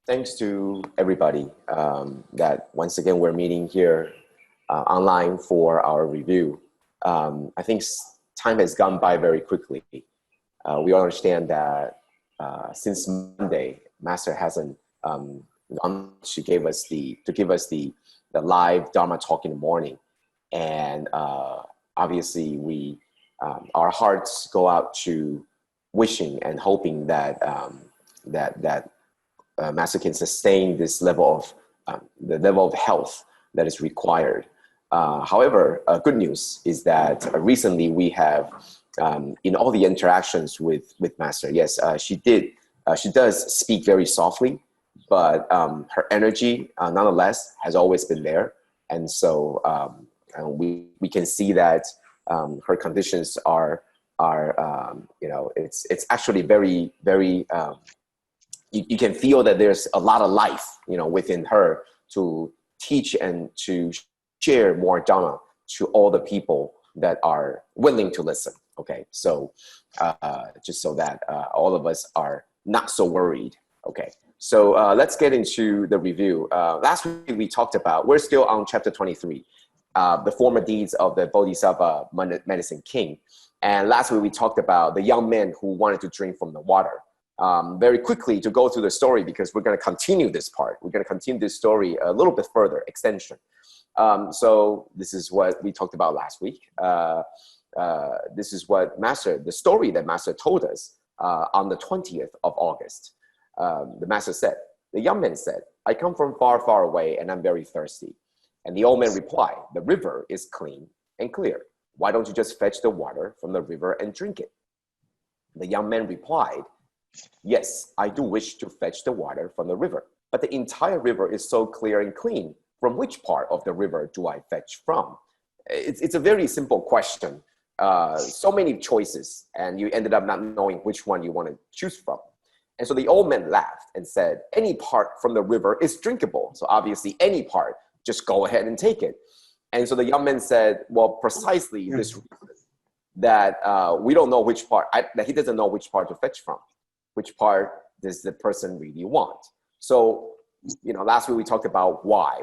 Thanks to everybody that once again we're meeting here online for our review. I think time has gone by very quickly. We all understand that since Monday, Master hasn't gone to give us the live Dharma talk in the morning, and obviously we our hearts go out to wishing and hoping that Master can sustain this level of the level of health that is required. However, good news is that recently we have, in all the interactions with Master, yes, she does speak very softly, but her energy, nonetheless, has always been there, and so we can see that her conditions are it's actually very you can feel that there's a lot of life within her to teach and to share more Dharma to all the people that are willing to listen. Okay, so just so that all of us are not so worried. Okay, so let's get into the review. Last week we talked about, we're still on chapter 23, the former deeds of the Bodhisattva medicine king. And last week we talked about the young man who wanted to drink from the water. Very quickly to go through the story, because we're going to continue this part. We're going to continue this story a little bit further, extension. So this is what we talked about last week. This is what the story that Master told us on the 20th of August. The Master said, the young man said, "I come from far, far away and I'm very thirsty." And the old man replied, "The river is clean and clear. Why don't you just fetch the water from the river and drink it?" The young man replied, "Yes, I do wish to fetch the water from the river, but the entire river is so clear and clean. From which part of the river do I fetch from?" It's a very simple question. So many choices, and you ended up not knowing which one you want to choose from. And so the old man laughed and said, "Any part from the river is drinkable. So obviously any part, just go ahead and take it." And so the young man said, "Well, precisely this reason that we don't know which part, that he doesn't know which part to fetch from. Which part does the person really want?" So, last week we talked about why.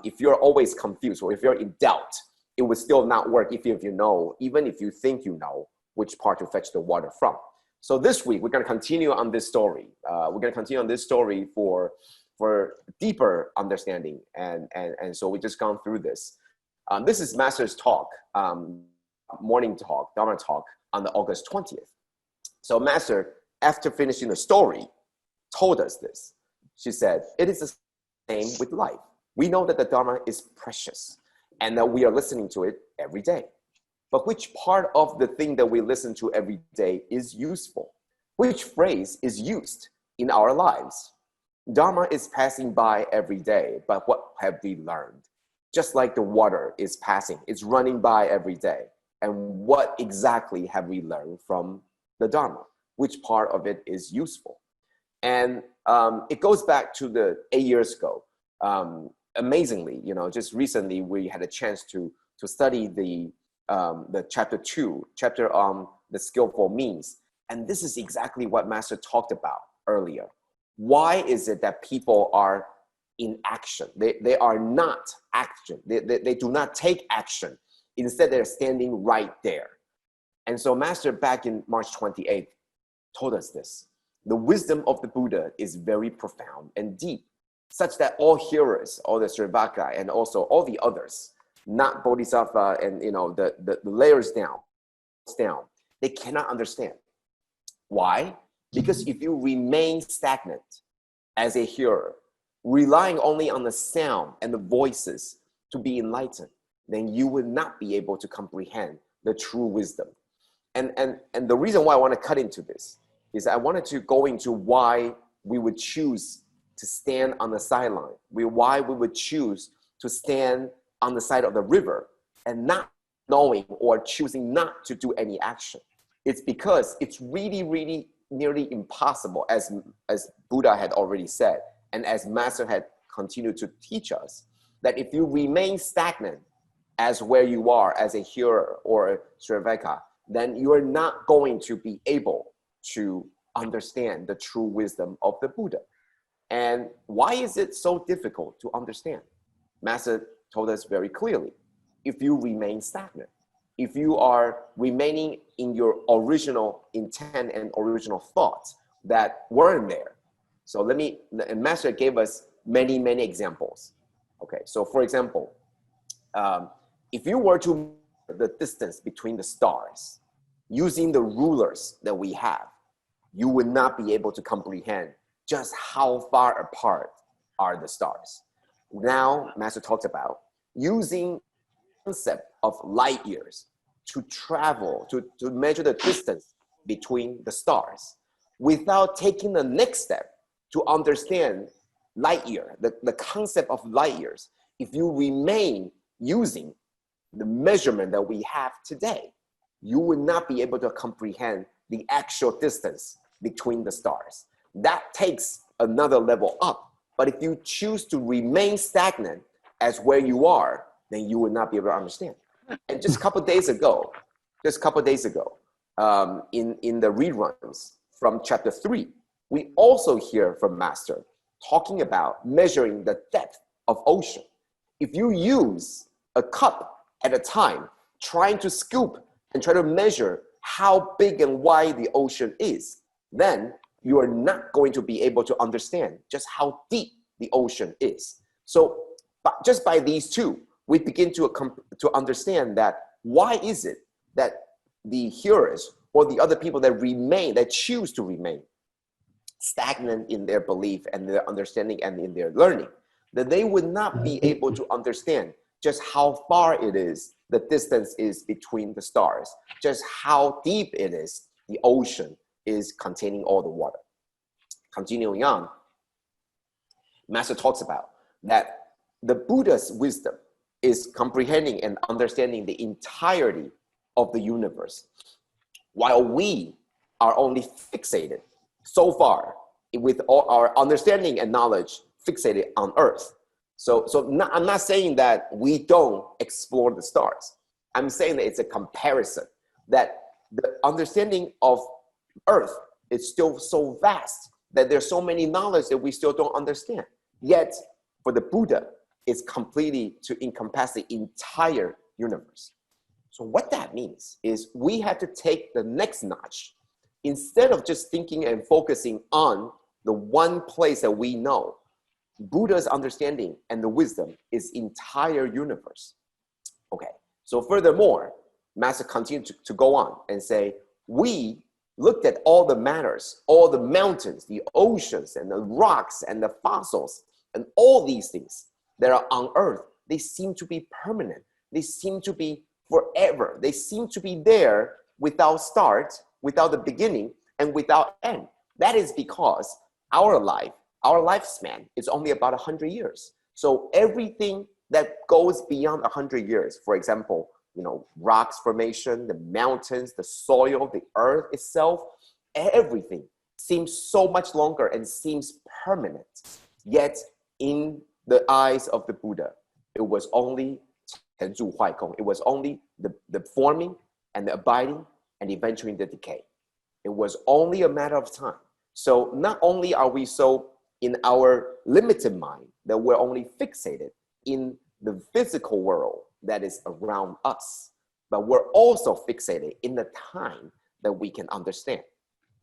If you're always confused or if you're in doubt, it would still not work even if you think you know which part to fetch the water from. So this week we're going to continue on this story. We're going to continue on this story for deeper understanding, and so we just gone through this. This is Master's talk, morning talk, Dharma talk on the August 20th. So Master, after finishing the story, told us this. She said, "It is the same with life. We know that the Dharma is precious and that we are listening to it every day. But which part of the thing that we listen to every day is useful? Which phrase is used in our lives? Dharma is passing by every day, but what have we learned? Just like the water is passing, it's running by every day. And what exactly have we learned from the Dharma? Which part of it is useful?" And it goes back to the 8 years ago. Amazingly, just recently we had a chance to study the chapter 2, chapter on the skillful means. And this is exactly what Master talked about earlier. Why is it that people are in action? They are not action. They do not take action. Instead, they're standing right there. And so Master back in March 28th told us this. The wisdom of the Buddha is very profound and deep, such that all hearers, all the Sravaka, and also all the others, not Bodhisattva and the layers down, they cannot understand. Why? Because if you remain stagnant as a hearer, relying only on the sound and the voices to be enlightened, then you would not be able to comprehend the true wisdom. And the reason why I want to cut into this is I wanted to go into why we would choose to stand on the sideline, why we would choose to stand on the side of the river and not knowing or choosing not to do any action. It's because it's really, really nearly impossible, as Buddha had already said, and as Master had continued to teach us, that if you remain stagnant as where you are as a hearer or a Sravaka, then you are not going to be able to understand the true wisdom of the Buddha. And why is it so difficult to understand? Master told us very clearly, if you remain stagnant, if you are remaining in your original intent and original thoughts that weren't there. So and Master gave us many, many examples. Okay, so for example, if you were to measure the distance between the stars using the rulers that we have, you would not be able to comprehend just how far apart are the stars. Now, Master talks about using the concept of light years to travel, to measure the distance between the stars without taking the next step to understand light year, the concept of light years. If you remain using the measurement that we have today, you would not be able to comprehend the actual distance between the stars. That takes another level up. But if you choose to remain stagnant as where you are, then you will not be able to understand. And just a couple of days ago, in the reruns from chapter 3, we also hear from Master talking about measuring the depth of ocean. If you use a cup at a time, trying to scoop and try to measure how big and wide the ocean is, then you are not going to be able to understand just how deep the ocean is. So just by these two, we begin to understand that why is it that the hearers or the other people that choose to remain stagnant in their belief and their understanding and in their learning, that they would not be able to understand just how far it is, the distance is between the stars, just how deep it is, the ocean is containing all the water. Continuing on, Master talks about that the Buddha's wisdom is comprehending and understanding the entirety of the universe, while we are only fixated so far with all our understanding and knowledge fixated on Earth. I'm not saying that we don't explore the stars. I'm saying that it's a comparison, that the understanding of Earth is still so vast that there's so many knowledge that we still don't understand. Yet, for the Buddha, it's completely to encompass the entire universe. So what that means is we have to take the next notch. Instead of just thinking and focusing on the one place that we know, Buddha's understanding and the wisdom is entire universe. Okay, so furthermore, Master continued to go on and say, we looked at all the matters, all the mountains, the oceans, and the rocks, and the fossils, and all these things that are on Earth. They seem to be permanent. They seem to be forever. They seem to be there without start, without the beginning, and without end. That is because our lifespan is only about 100 years. So everything that goes beyond 100 years, for example, rocks formation, the mountains, the soil, the earth itself, everything seems so much longer and seems permanent. Yet in the eyes of the Buddha, it was only it was only the forming and the abiding and eventually the decay. It was only a matter of time. So not only are we so in our limited mind that we're only fixated in the physical world that is around us, but we're also fixated in the time that we can understand.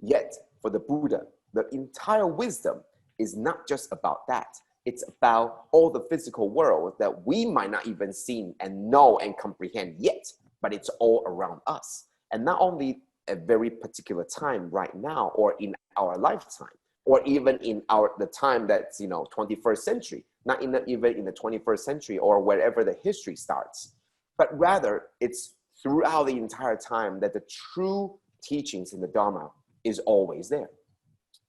Yet for the Buddha, the entire wisdom is not just about that. It's about all the physical world that we might not even see and know and comprehend yet, but it's all around us. And not only a very particular time right now or in our lifetime, or even in the time that's 21st century, not even in the 21st century or wherever the history starts, but rather it's throughout the entire time that the true teachings in the Dharma is always there.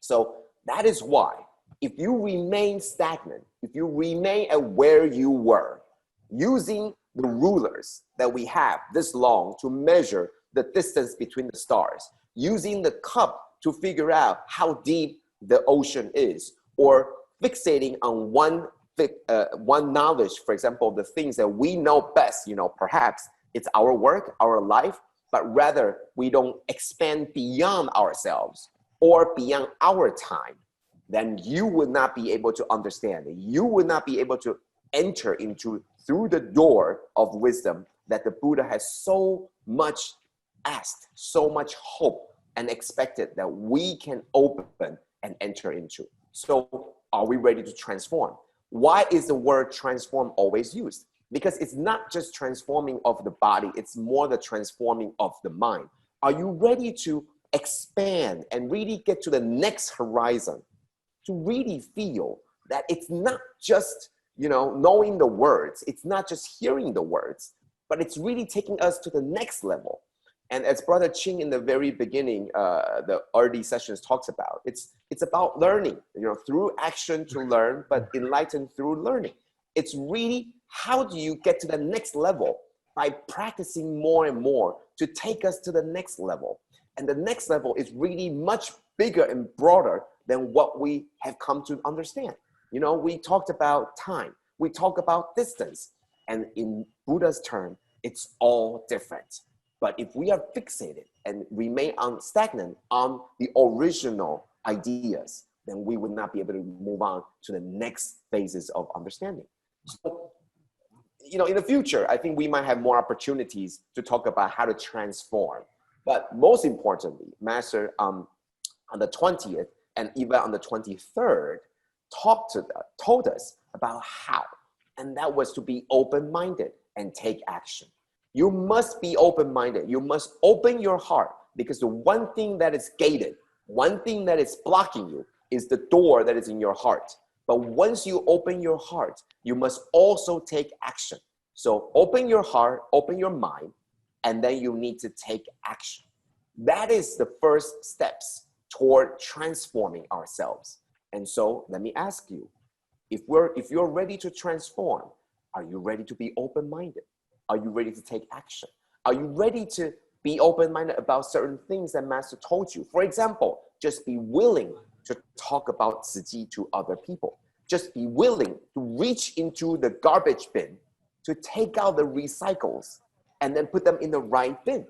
So that is why if you remain stagnant, if you remain at where you were, using the rulers that we have this long to measure the distance between the stars, using the cup to figure out how deep the ocean is, or fixating on one knowledge, for example, the things that we know best, perhaps it's our work, our life, but rather we don't expand beyond ourselves. or beyond our time, then you would not be able to understand. You would not be able to enter into through the door of wisdom that the Buddha has so much asked, so much hope and expected that we can open and enter into. So are we ready to transform? Why is the word transform always used? Because it's not just transforming of the body, it's more the transforming of the mind. Are you ready to expand and really get to the next horizon, to really feel that it's not just, knowing the words, it's not just hearing the words, but it's really taking us to the next level. And as Brother Cheng in the very beginning, the early sessions talks about, it's about learning, through action to learn, but enlightened through learning. It's really, how do you get to the next level? By practicing more and more to take us to the next level. And the next level is really much bigger and broader than what we have come to understand. We talked about time, we talk about distance, and in Buddha's term, it's all different. But if we are fixated and remain stagnant on the original ideas, then we would not be able to move on to the next phases of understanding. So, in the future, I think we might have more opportunities to talk about how to transform. But most importantly, Master on the 20th and even on the 23rd told us about how. And that was to be open-minded and take action. You must be open-minded. You must open your heart, because the one thing that is gated, one thing that is blocking you is the door that is in your heart. But once you open your heart, you must also take action. So open your heart, open your mind, and then you need to take action. That is the first steps toward transforming ourselves. And so let me ask you, if you're ready to transform, are you ready to be open-minded? Are you ready to take action? Are you ready to be open-minded about certain things that Master told you? For example, just be willing to talk about Tzu Chi to other people. Just be willing to reach into the garbage bin to take out the recycles and then put them in the right bin.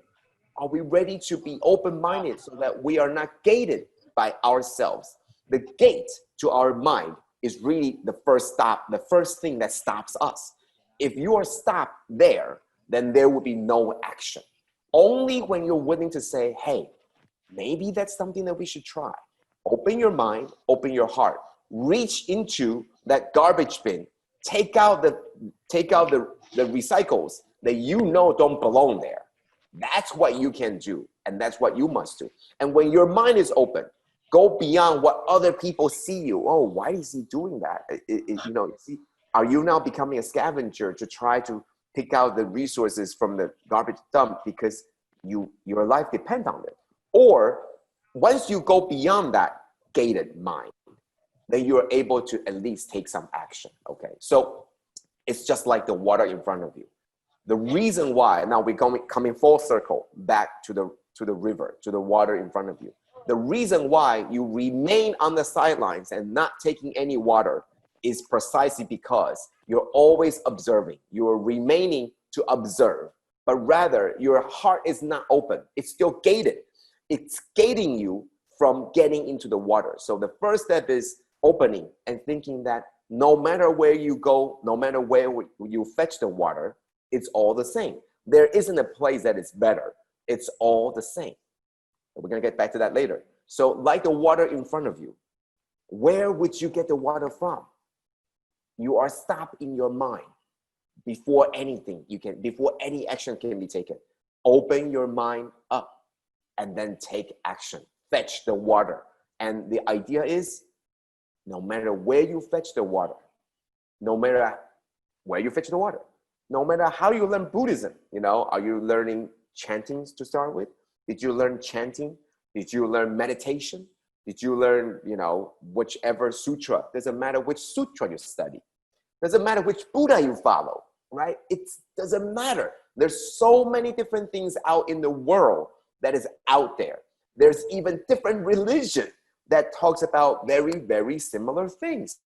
Are we ready to be open-minded so that we are not gated by ourselves? The gate to our mind is really the first stop, the first thing that stops us. If you are stopped there, then there will be no action. Only when you're willing to say, hey, maybe that's something that we should try. Open your mind, open your heart, reach into that garbage bin, take out the recycles that don't belong there. That's what you can do, and that's what you must do. And when your mind is open, go beyond what other people see you. Oh, why is he doing that? Are you now becoming a scavenger to try to pick out the resources from the garbage dump because your life depends on it? Or once you go beyond that gated mind, then you're able to at least take some action, okay? So it's just like the water in front of you. The reason why, now we're coming full circle back to the river, to the water in front of you. The reason why you remain on the sidelines and not taking any water is precisely because you're always observing. You're remaining to observe, but rather your heart is not open. It's still gated. It's gating you from getting into the water. So the first step is opening and thinking that no matter where you go, no matter where you fetch the water, it's all the same. There isn't a place that is better. It's all the same. We're gonna get back to that later. So like the water in front of you, where would you get the water from? You are stopped in your mind before anything before any action can be taken. Open your mind up and then take action. Fetch the water. And the idea is, no matter where you fetch the water, no matter where you fetch the water, no matter how you learn Buddhism, are you learning chantings to start with? Did you learn chanting? Did you learn meditation? Did you learn, whichever sutra? Doesn't matter which sutra you study. Doesn't matter which Buddha you follow, right? It doesn't matter. There's so many different things out in the world that is out there. There's even different religion that talks about very, very similar things.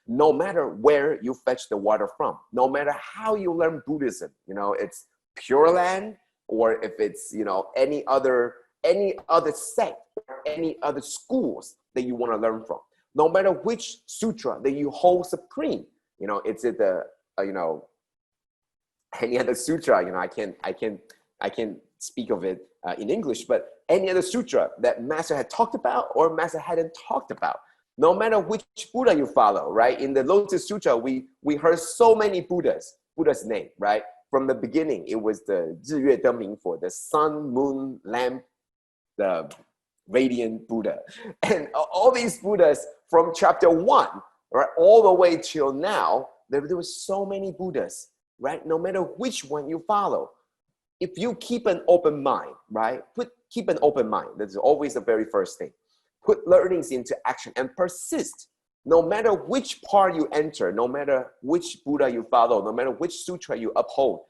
No matter where you fetch the water from, no matter how you learn Buddhism, it's Pure Land, or if it's, any other any other sect or any other schools that you want to learn from. No matter which sutra that you hold supreme, you know, it's the you know, any other sutra, you know, I can speak of it in English, but any other sutra that Master had talked about or Master hadn't talked about, no matter which Buddha you follow, right? In the Lotus Sutra, we heard so many Buddha's name, right? From the beginning, it was the 日月灯明火, the sun, moon, lamp, the radiant Buddha. And all these Buddhas from chapter 1, right, all the way till now, there was so many Buddhas, right? No matter which one you follow, if you keep an open mind, right? Keep an open mind. That's always the very first thing. Put learnings into action and persist. No matter which part you enter, no matter which Buddha you follow, no matter which sutra you uphold,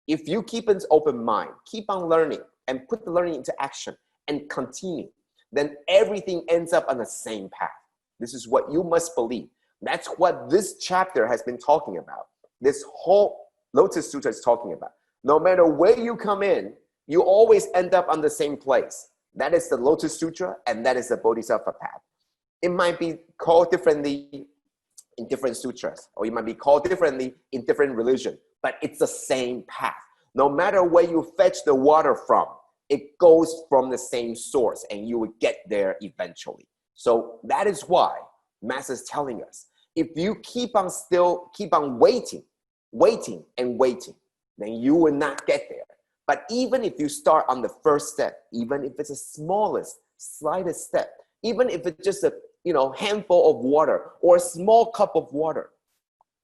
if you keep an open mind, keep on learning and put the learning into action and continue, then everything ends up on the same path. This is what you must believe. That's what this chapter has been talking about. This whole Lotus Sutra is talking about. No matter where you come in, you always end up on the same place. That is the Lotus Sutra, and that is the Bodhisattva path. It might be called differently in different sutras, or it might be called differently in different religions, but it's the same path. No matter where you fetch the water from, it goes from the same source, and you will get there eventually. So that is why Master is telling us, if you keep on waiting, then you will not get there. But even if you start on the first step, even if it's the smallest, slightest step, even if it's just a handful of water or a small cup of water,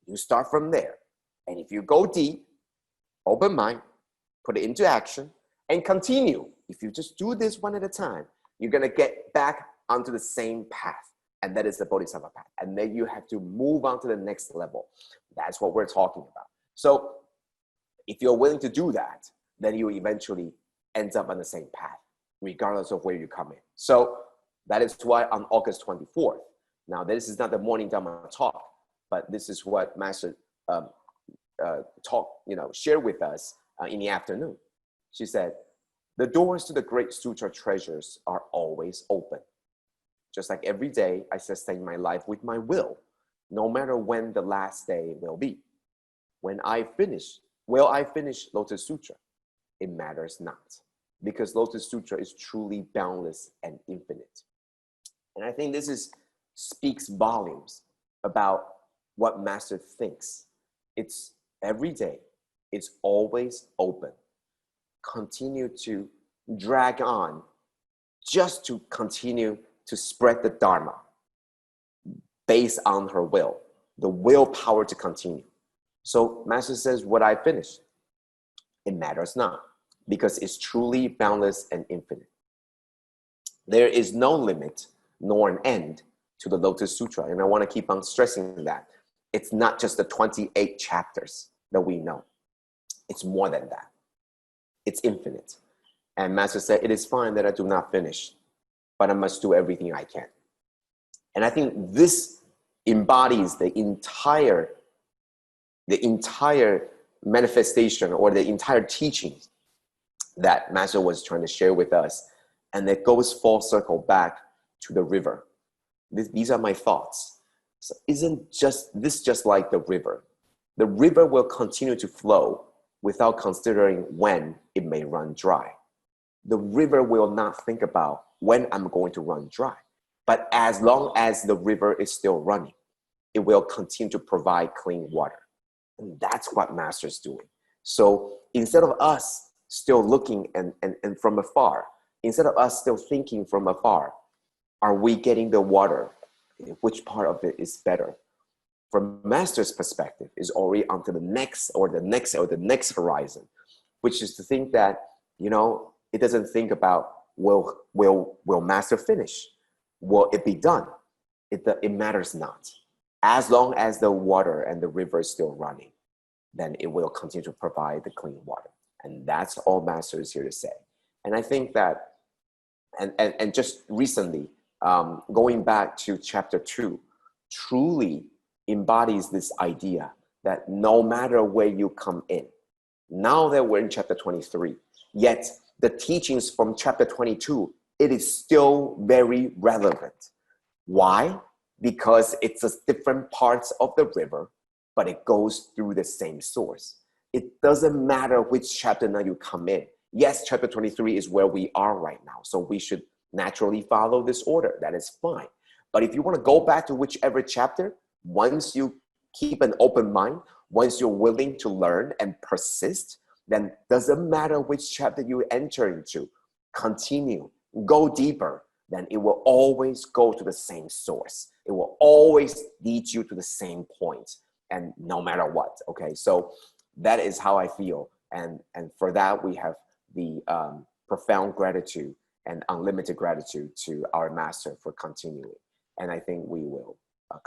you start from there. And if you go deep, open mind, put it into action, and continue. If you just do this one at a time, you're going to get back onto the same path. And that is the Bodhisattva path. And then you have to move on to the next level. That's what we're talking about. So if you're willing to do that, then you eventually end up on the same path, regardless of where you come in. So that is why on August 24th, now this is not the morning Dharma talk, but this is what Master shared with us in the afternoon. She said, the doors to the great sutra treasures are always open. Just like every day, I sustain my life with my will, no matter when the last day will be. Will I finish Lotus Sutra? It matters not, because Lotus Sutra is truly boundless and infinite. And I think this speaks volumes about what Master thinks. It's every day, it's always open. Continue to drag on just to continue to spread the Dharma based on her will, the willpower to continue. So Master says, what I finish, it matters not, because it's truly boundless and infinite. There is no limit nor an end to the Lotus Sutra. And I want to keep on stressing that. It's not just the 28 chapters that we know. It's more than that. It's infinite. And Master said, it is fine that I do not finish, but I must do everything I can. And I think this embodies the entire manifestation or the entire teaching that Master was trying to share with us. And that goes full circle back to the river. These are my thoughts. So isn't this just like the river? The river will continue to flow without considering when it may run dry. The river will not think about when I'm going to run dry. But as long as the river is still running, it will continue to provide clean water. And that's what Master is doing. So instead of us still looking and from afar, instead of us still thinking from afar, are we getting the water? Which part of it is better? From Master's perspective, is already onto the next horizon, which is to think that, it doesn't think about, will Master finish? Will it be done? It matters not. As long as the water and the river is still running, then it will continue to provide the clean water. And that's all Master is here to say. And I think that, and just recently, going back to chapter 2, truly embodies this idea that no matter where you come in, now that we're in chapter 23, yet the teachings from chapter 22, it is still very relevant. Why? Because it's a different parts of the river, but it goes through the same source. It doesn't matter which chapter now you come in. Yes, chapter 23 is where we are right now, so we should naturally follow this order. That is fine. But if you want to go back to whichever chapter, once you keep an open mind, once you're willing to learn and persist, then doesn't matter which chapter you enter into, continue, go deeper, then it will always go to the same source. It will always lead you to the same point, and no matter what, okay? So that is how I feel. And for that, we have the profound gratitude and unlimited gratitude to our master for continuing. And I think we will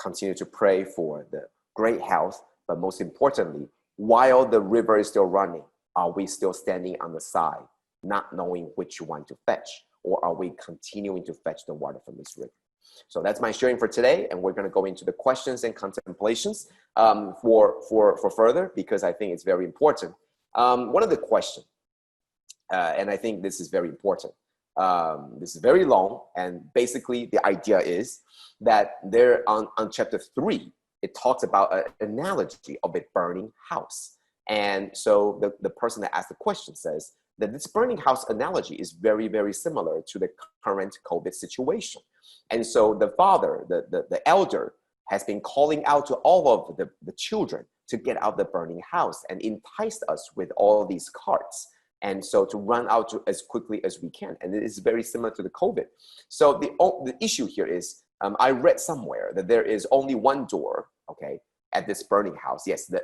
continue to pray for the great health, but most importantly, while the river is still running, are we still standing on the side, not knowing which one to fetch, or are we continuing to fetch the water from this river? So that's my sharing for today, and we're going to go into the questions and contemplations for further, because I think it's very important. One of the questions, and I think this is very important, this is very long, and basically the idea is that there on chapter 3, it talks about an analogy of a burning house. And so the person that asked the question says that this burning house analogy is very, very similar to the current COVID situation. And so the father, the elder, has been calling out to all of the children to get out the burning house and enticed us with all these carts. And so to run out as quickly as we can. And it is very similar to the COVID. So the issue here is, I read somewhere that there is only one door, okay, at this burning house. Yes, the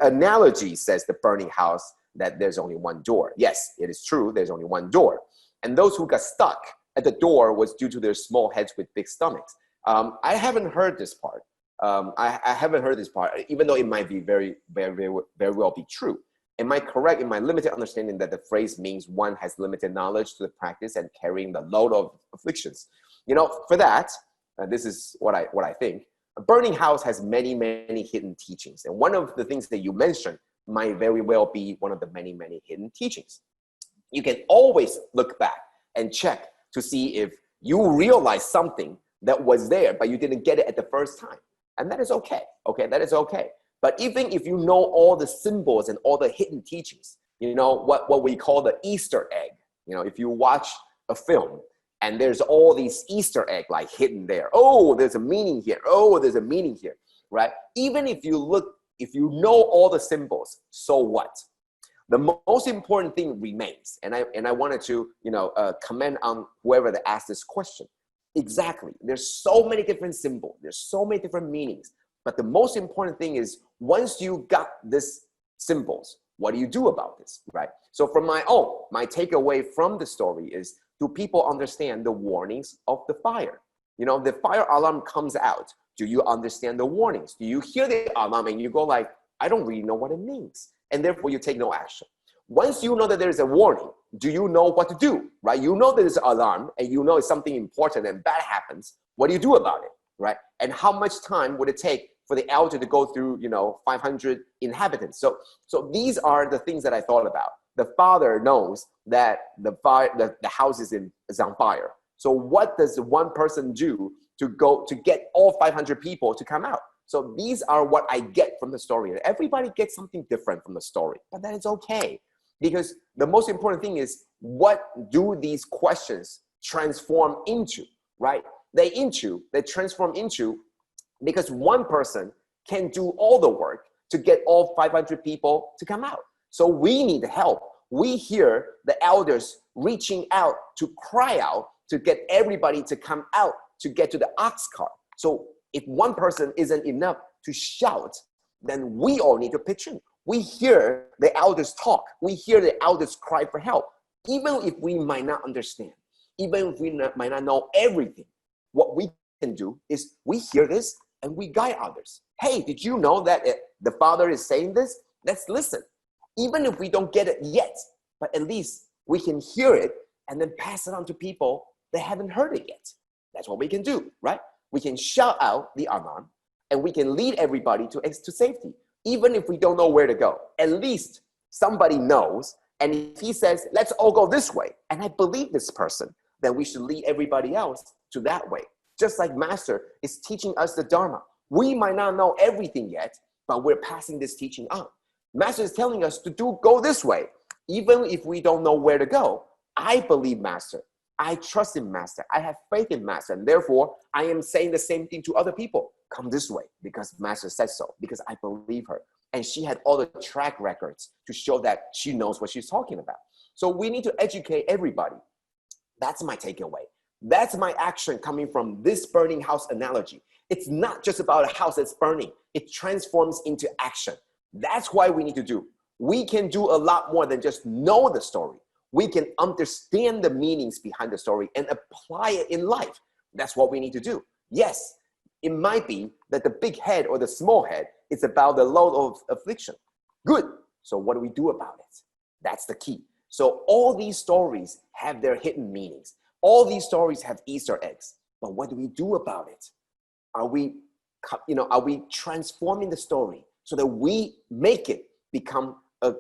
analogy says the burning house that there's only one door. Yes, it is true, there's only one door. And those who got stuck at the door was due to their small heads with big stomachs. I haven't heard this part. I haven't heard this part, even though it might be very, very, very, very well be true. Am I correct in my limited understanding that the phrase means one has limited knowledge to the practice and carrying the load of afflictions? You know, for that, this is what I think. A burning house has many, many hidden teachings. And one of the things that you mentioned might very well be one of the many, many hidden teachings. You can always look back and check to see if you realize something that was there, but you didn't get it at the first time. And that is okay, okay? That is okay. But even if you know all the symbols and all the hidden teachings, you know, what we call the Easter egg, you know, if you watch a film and there's all these Easter egg like hidden there, oh, there's a meaning here, oh, there's a meaning here, right? Even if you know all the symbols, so what? The most important thing remains, and I wanted to, you know, comment on whoever that asked this question. Exactly, there's so many different symbols, there's so many different meanings, but the most important thing is once you got these symbols, what do you do about this, right? So from my takeaway from the story is, do people understand the warnings of the fire? You know, the fire alarm comes out. Do you understand the warnings? Do you hear the alarm and you go like, I don't really know what it means, and therefore you take no action? Once you know that there's a warning, do you know what to do, right? You know there's an alarm and you know it's something important and bad happens. What do you do about it, right? And how much time would it take for the elder to go through, you know, 500 inhabitants? So these are the things that I thought about. The father knows that the house is on fire. So what does one person do to get all 500 people to come out? So these are what I get from the story. Everybody gets something different from the story, but that is okay. Because the most important thing is, what do these questions transform into, right? They transform into, because one person can do all the work to get all 500 people to come out. So we need help. We hear the elders reaching out to cry out to get everybody to come out to get to the ox cart. So if one person isn't enough to shout, then we all need to pitch in. We hear the elders talk. We hear the elders cry for help. Even if we might not understand, even if we might not know everything, what we can do is we hear this and we guide others. Hey, did you know that the Father is saying this? Let's listen. Even if we don't get it yet, but at least we can hear it and then pass it on to people that haven't heard it yet. That's what we can do, right? We can shout out the alarm and we can lead everybody to safety. Even if we don't know where to go, at least somebody knows And if he says, let's all go this way, and I believe this person, then we should lead everybody else to that way. Just like Master is teaching us the Dharma. We might not know everything yet, but we're passing this teaching on. Master is telling us to go this way. Even if we don't know where to go, I believe Master. I trust in Master. I have faith in Master. And therefore, I am saying the same thing to other people. Come this way because Master said so, because I believe her. And she had all the track records to show that she knows what she's talking about. So we need to educate everybody. That's my takeaway. That's my action coming from this burning house analogy. It's not just about a house that's burning. It transforms into action. That's why we need to do. We can do a lot more than just know the story. We can understand the meanings behind the story and apply it in life. That's what we need to do. Yes, it might be that the big head or the small head is about the load of affliction. Good. So what do we do about it? That's the key. So all these stories have their hidden meanings. All these stories have Easter eggs. But what do we do about it? Are we transforming the story so that we make it become a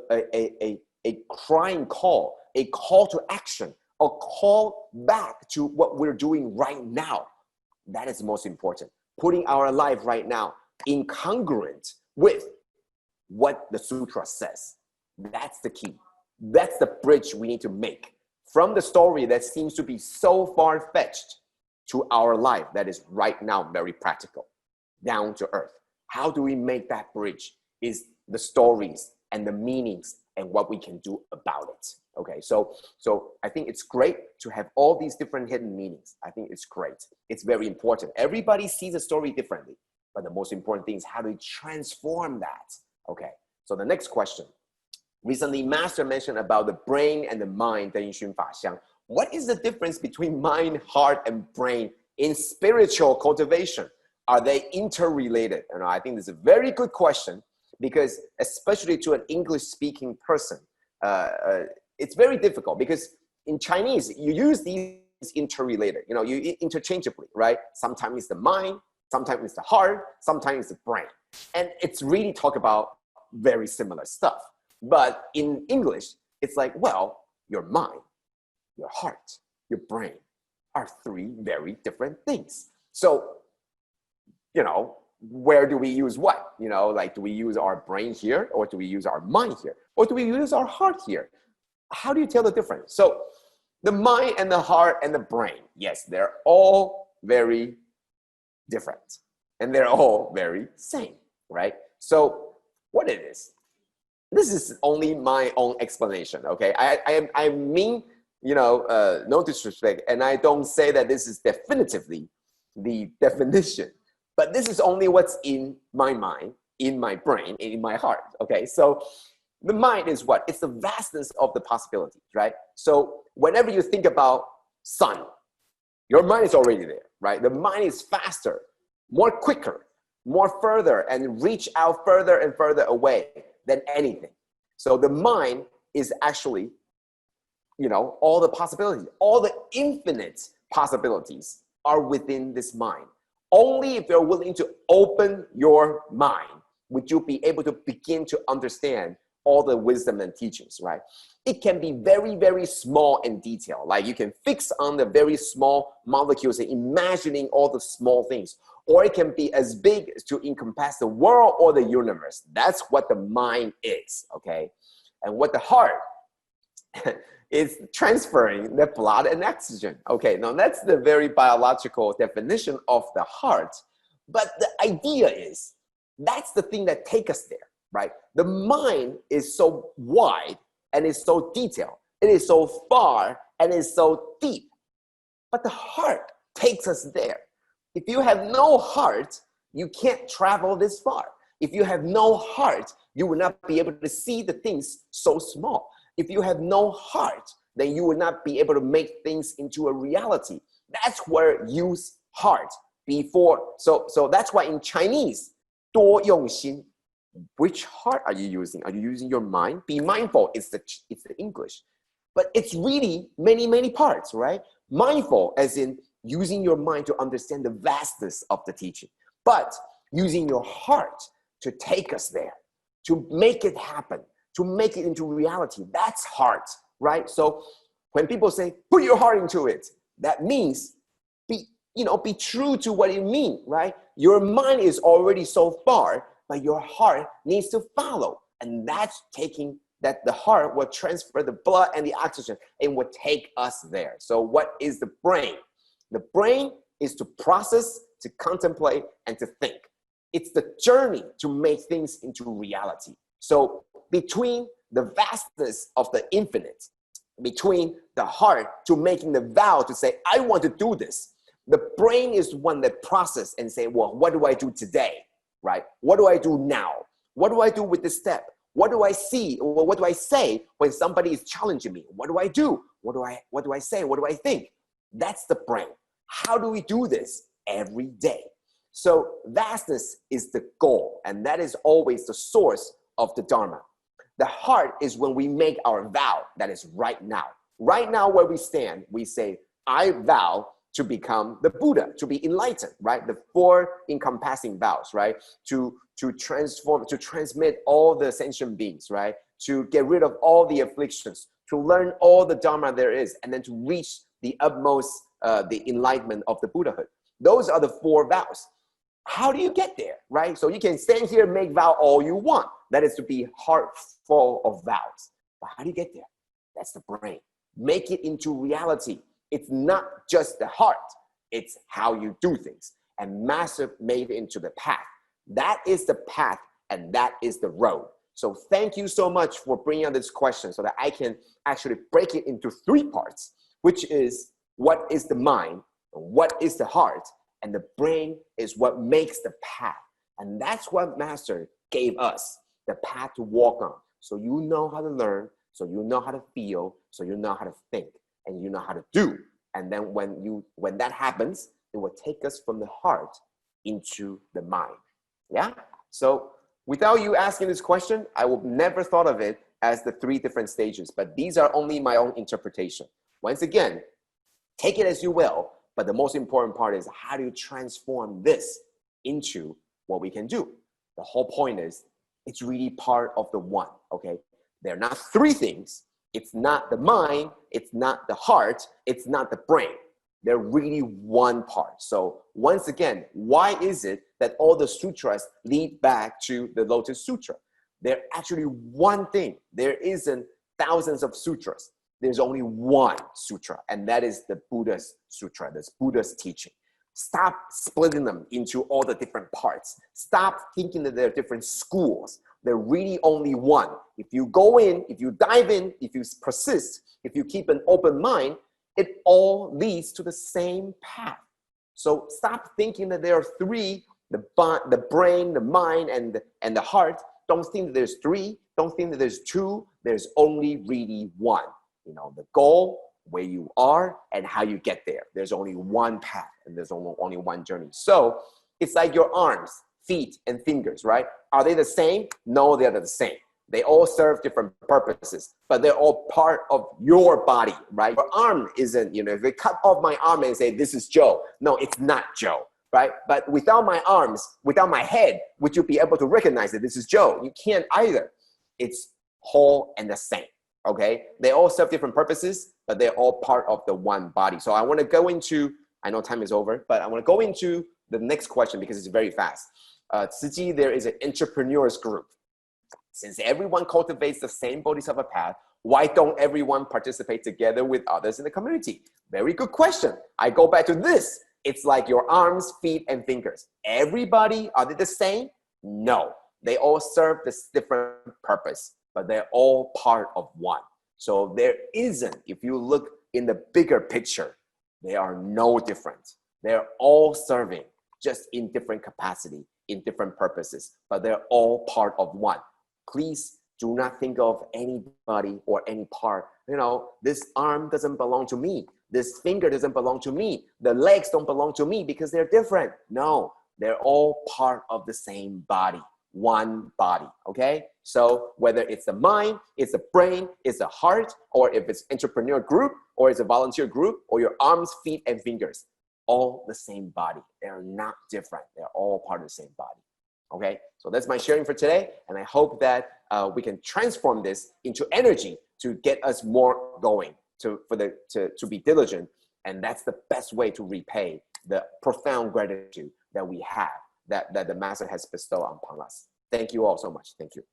crying call, a call to action, a call back to what we're doing right now? That is most important. Putting our life right now incongruent with what the sutra says. That's the key. That's the bridge we need to make from the story that seems to be so far-fetched to our life that is right now very practical, down to earth. How do we make that bridge is the stories and the meanings and what we can do about it. Okay, so I think it's great to have all these different hidden meanings. I think it's great. It's very important. Everybody sees a story differently, but the most important thing is how do we transform that? Okay, so the next question. Recently, Master mentioned about the brain and the mind, 德音熏法相. What is the difference between mind, heart, and brain in spiritual cultivation? Are they interrelated? And I think this is a very good question because especially to an English-speaking person, it's very difficult because in Chinese, you use these interrelated, you interchangeably, right? Sometimes it's the mind, sometimes it's the heart, sometimes it's the brain. And it's really talk about very similar stuff. But in English, it's like, well, your mind, your heart, your brain are three very different things. So, where do we use what? Like, do we use our brain here or do we use our mind here? Or do we use our heart here? How do you tell the difference? So the mind and the heart and the brain, yes, they're all very different and they're all very same, right? So what it is, this is only my own explanation, okay? I mean, no disrespect, and I don't say that this is definitively the definition, but this is only what's in my mind, in my brain, in my heart, okay? So the mind is what? It's the vastness of the possibilities, right? So whenever you think about sun, your mind is already there, right? The mind is faster, more quicker, more further, and reach out further and further away than anything. So the mind is actually, all the possibilities, all the infinite possibilities are within this mind. Only if you're willing to open your mind would you be able to begin to understand all the wisdom and teachings, right? It can be very, very small in detail. Like you can fix on the very small molecules and imagining all the small things. Or it can be as big as to encompass the world or the universe. That's what the mind is, okay? And what the heart is transferring the blood and oxygen. Okay, now that's the very biological definition of the heart. But the idea is, that's the thing that takes us there, right? The mind is so wide and is so detailed. It is so far and is so deep. But the heart takes us there. If you have no heart, you can't travel this far. If you have no heart, you will not be able to see the things so small. If you have no heart, then you will not be able to make things into a reality. That's where use heart before. So that's why in Chinese, 多用心. Which heart are you using? Are you using your mind? Be mindful, it's the English. But it's really many, many parts, right? Mindful as in using your mind to understand the vastness of the teaching. But using your heart to take us there, to make it happen, to make it into reality. That's heart, right? So when people say, put your heart into it, that means be true to what it means, right? Your mind is already so far, but your heart needs to follow. And that's taking that the heart will transfer the blood and the oxygen and will take us there. So what is the brain? The brain is to process, to contemplate, and to think. It's the journey to make things into reality. So between the vastness of the infinite, between the heart to making the vow to say, I want to do this, the brain is one that processes and say, well, what do I do today, right? What do I do now? What do I do with this step? What do I see? Or what do I say when somebody is challenging me? What do I do? What do I say? What do I think? That's the brain. How do we do this? Every day. So vastness is the goal, and that is always the source of the Dharma. The heart is when we make our vow, that is right now. Right now where we stand, we say, I vow to become the Buddha, to be enlightened, right? The four encompassing vows, right? To transform, to transmit all the sentient beings, right? To get rid of all the afflictions, to learn all the Dharma there is, and then to reach the utmost, the enlightenment of the Buddhahood. Those are the four vows. How do you get there, right? So you can stand here and make vow all you want. That is to be heart full of vows. But how do you get there? That's the brain. Make it into reality. It's not just the heart. It's how you do things. And Master made it into the path. That is the path, and that is the road. So thank you so much for bringing up this question so that I can actually break it into three parts, which is what is the mind, what is the heart, and the brain is what makes the path. And that's what Master gave us, the path to walk on. So you know how to learn, so you know how to feel, so you know how to think, and you know how to do. And then when that happens, it will take us from the heart into the mind. Yeah? So without you asking this question, I would never thought of it as the three different stages, but these are only my own interpretation. Once again, take it as you will, but the most important part is how do you transform this into what we can do? The whole point is it's really part of the one, okay? They're not three things. It's not the mind, it's not the heart, it's not the brain. They're really one part. So once again, why is it that all the sutras lead back to the Lotus Sutra? They're actually one thing. There isn't thousands of sutras. There's only one sutra, and that is the Buddha's sutra, that's Buddha's teaching. Stop splitting them into all the different parts. Stop thinking that they're different schools. They're really only one. If you go in, if you dive in, if you persist, if you keep an open mind, it all leads to the same path. So stop thinking that there are three, the brain, the mind, and the heart. Don't think that there's three. Don't think that there's two. There's only really one. You know, the goal, where you are, and how you get there. There's only one path, and there's only one journey. So it's like your arms, feet, and fingers, right? Are they the same? No, they're the same. They all serve different purposes, but they're all part of your body, right? Your arm isn't, if you cut off my arm and say, this is Joe. No, it's not Joe, right? But without my arms, without my head, would you be able to recognize that this is Joe? You can't either. It's whole and the same, okay? They all serve different purposes, but they're all part of the one body. So I want to go into, I know time is over, but I want to go into the next question because it's very fast. Tzu Chi, there is an entrepreneurs group. Since everyone cultivates the same bodhisattva path, why don't everyone participate together with others in the community? Very good question. I go back to this. It's like your arms, feet, and fingers. Everybody, are they the same? No. They all serve this different purpose, but they're all part of one. So there isn't, if you look in the bigger picture, they are no different. They're all serving just in different capacity, in different purposes, but they're all part of one. Please do not think of anybody or any part. This arm doesn't belong to me. This finger doesn't belong to me. The legs don't belong to me because they're different. No, they're all part of the same body, one body, okay? So whether it's the mind, it's the brain, it's the heart, or if it's entrepreneur group, or it's a volunteer group, or your arms, feet, and fingers, all the same body. They're not different. They're all part of the same body. Okay, so that's my sharing for today, and I hope that we can transform this into energy to get us more going, to be diligent, and that's the best way to repay the profound gratitude that we have, that the Master has bestowed upon us. Thank you all so much. Thank you.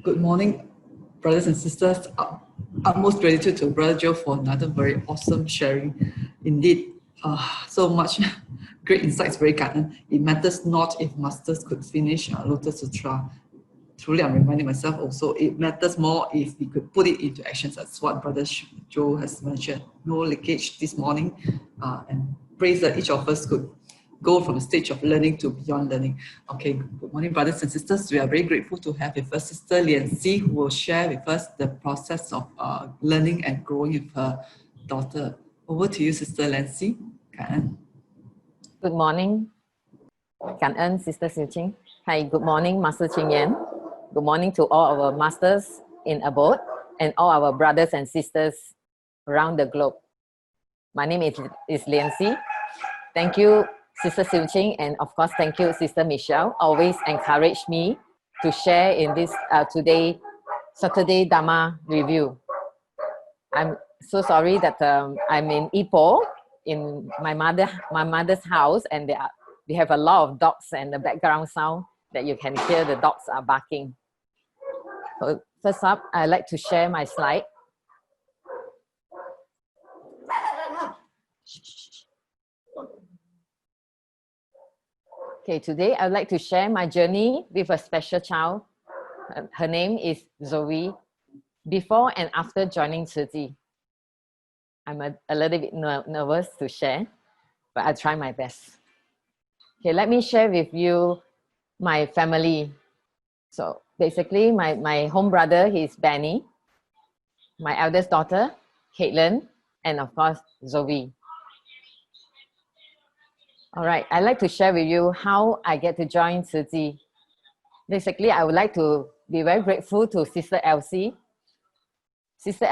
Good morning, brothers and sisters. Utmost gratitude to BroJoe for another very awesome sharing. Indeed, so much great insights, very kind. It matters not if masters could finish Lotus Sutra. Truly, I'm reminding myself also, it matters more if we could put it into action. That's what Brother Joe has mentioned. No leakage this morning, and praise that each of us could go from a stage of learning to beyond learning. Okay, good morning, brothers and sisters. We are very grateful to have with us SisLianSee, who will share with us the process of learning and growing with her daughter. Over to you, SisLianSee. Good morning, Kan En, Sister Tzu Chi. Hi, good morning, Master Cheng Yen. Good morning to all our masters in abode and all our brothers and sisters around the globe. My name is SisLianSee. Thank you, Sister Tzu Chi, and of course, thank you, Sister Michelle. Always encourage me to share in this today Saturday Dharma review. I'm so sorry that I'm in Ipoh, in my mother's house, and we have a lot of dogs and the background sound that you can hear. The dogs are barking. So first up, I'd like to share my slide. Okay, today I'd like to share my journey with a special child. Her name is Zoe. Before and after joining Tzu Chi. I'm a little bit nervous to share, but I'll try my best. Okay, let me share with you my family. So basically, my home brother, he's Benny. My eldest daughter, Caitlin, and of course, Zoe. All right, I'd like to share with you how I get to join Tzu Chi. Basically, I would like to be very grateful to Sister Elsie. Sister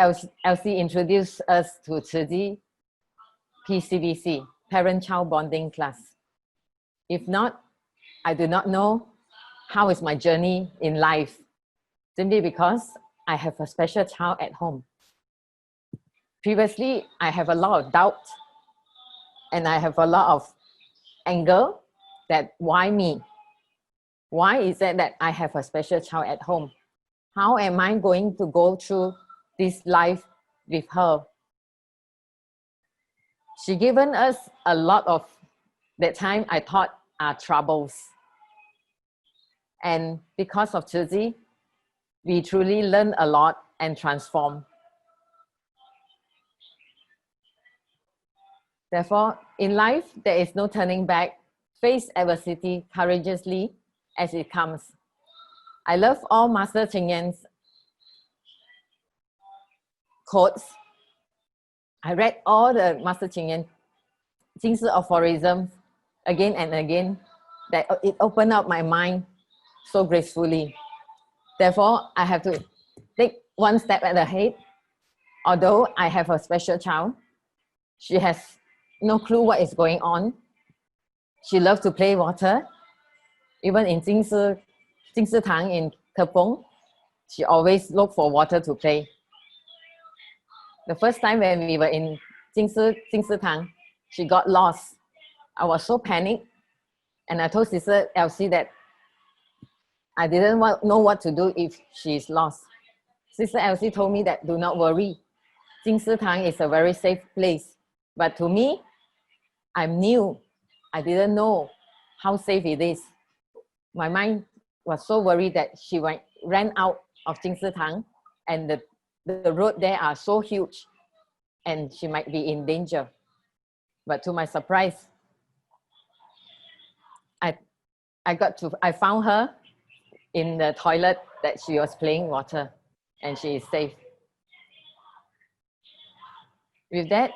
Elsie introduced us to Tzu Chi PCBC, Parent-Child Bonding Class. If not, I do not know how is my journey in life, simply because I have a special child at home. Previously, I have a lot of doubt and I have a lot of anger that why me? Why is it that I have a special child at home? How am I going to go through this life with her? She given us a lot of, that time I thought are troubles. And because of Tzu Chi, we truly learn a lot and transform. Therefore, in life, there is no turning back. Face adversity courageously as it comes. I love all Master Cheng Yen's quotes. I read all the Master Cheng Yen Jing aphorisms again and again, that it opened up my mind so gracefully. Therefore, I have to take one step at ahead. Although I have a special child, she has no clue what is going on. She loves to play water. Even in Jing Tang in Kepong, she always look for water to play. The first time when we were in Jing Tang, she got lost. I was so panicked, and I told Sister Elsie that I didn't know what to do if she's lost. Sister Elsie told me that do not worry. Jing Tang is a very safe place. But to me, I'm new. I didn't know how safe it is. My mind was so worried that she ran out of Jing Tang, and the road there are so huge, and she might be in danger. But to my surprise, I found her in the toilet that she was playing water, and she is safe. With that,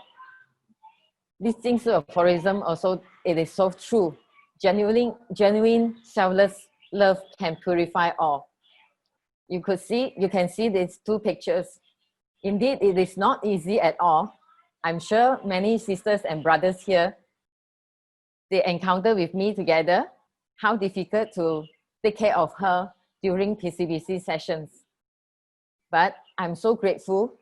this Jing aphorism also, it is so true. Genuine selfless love can purify all. You can see these two pictures. Indeed, it is not easy at all I'm sure many sisters and brothers here, they encounter with me together how difficult to take care of her during PCBC sessions. But I'm so grateful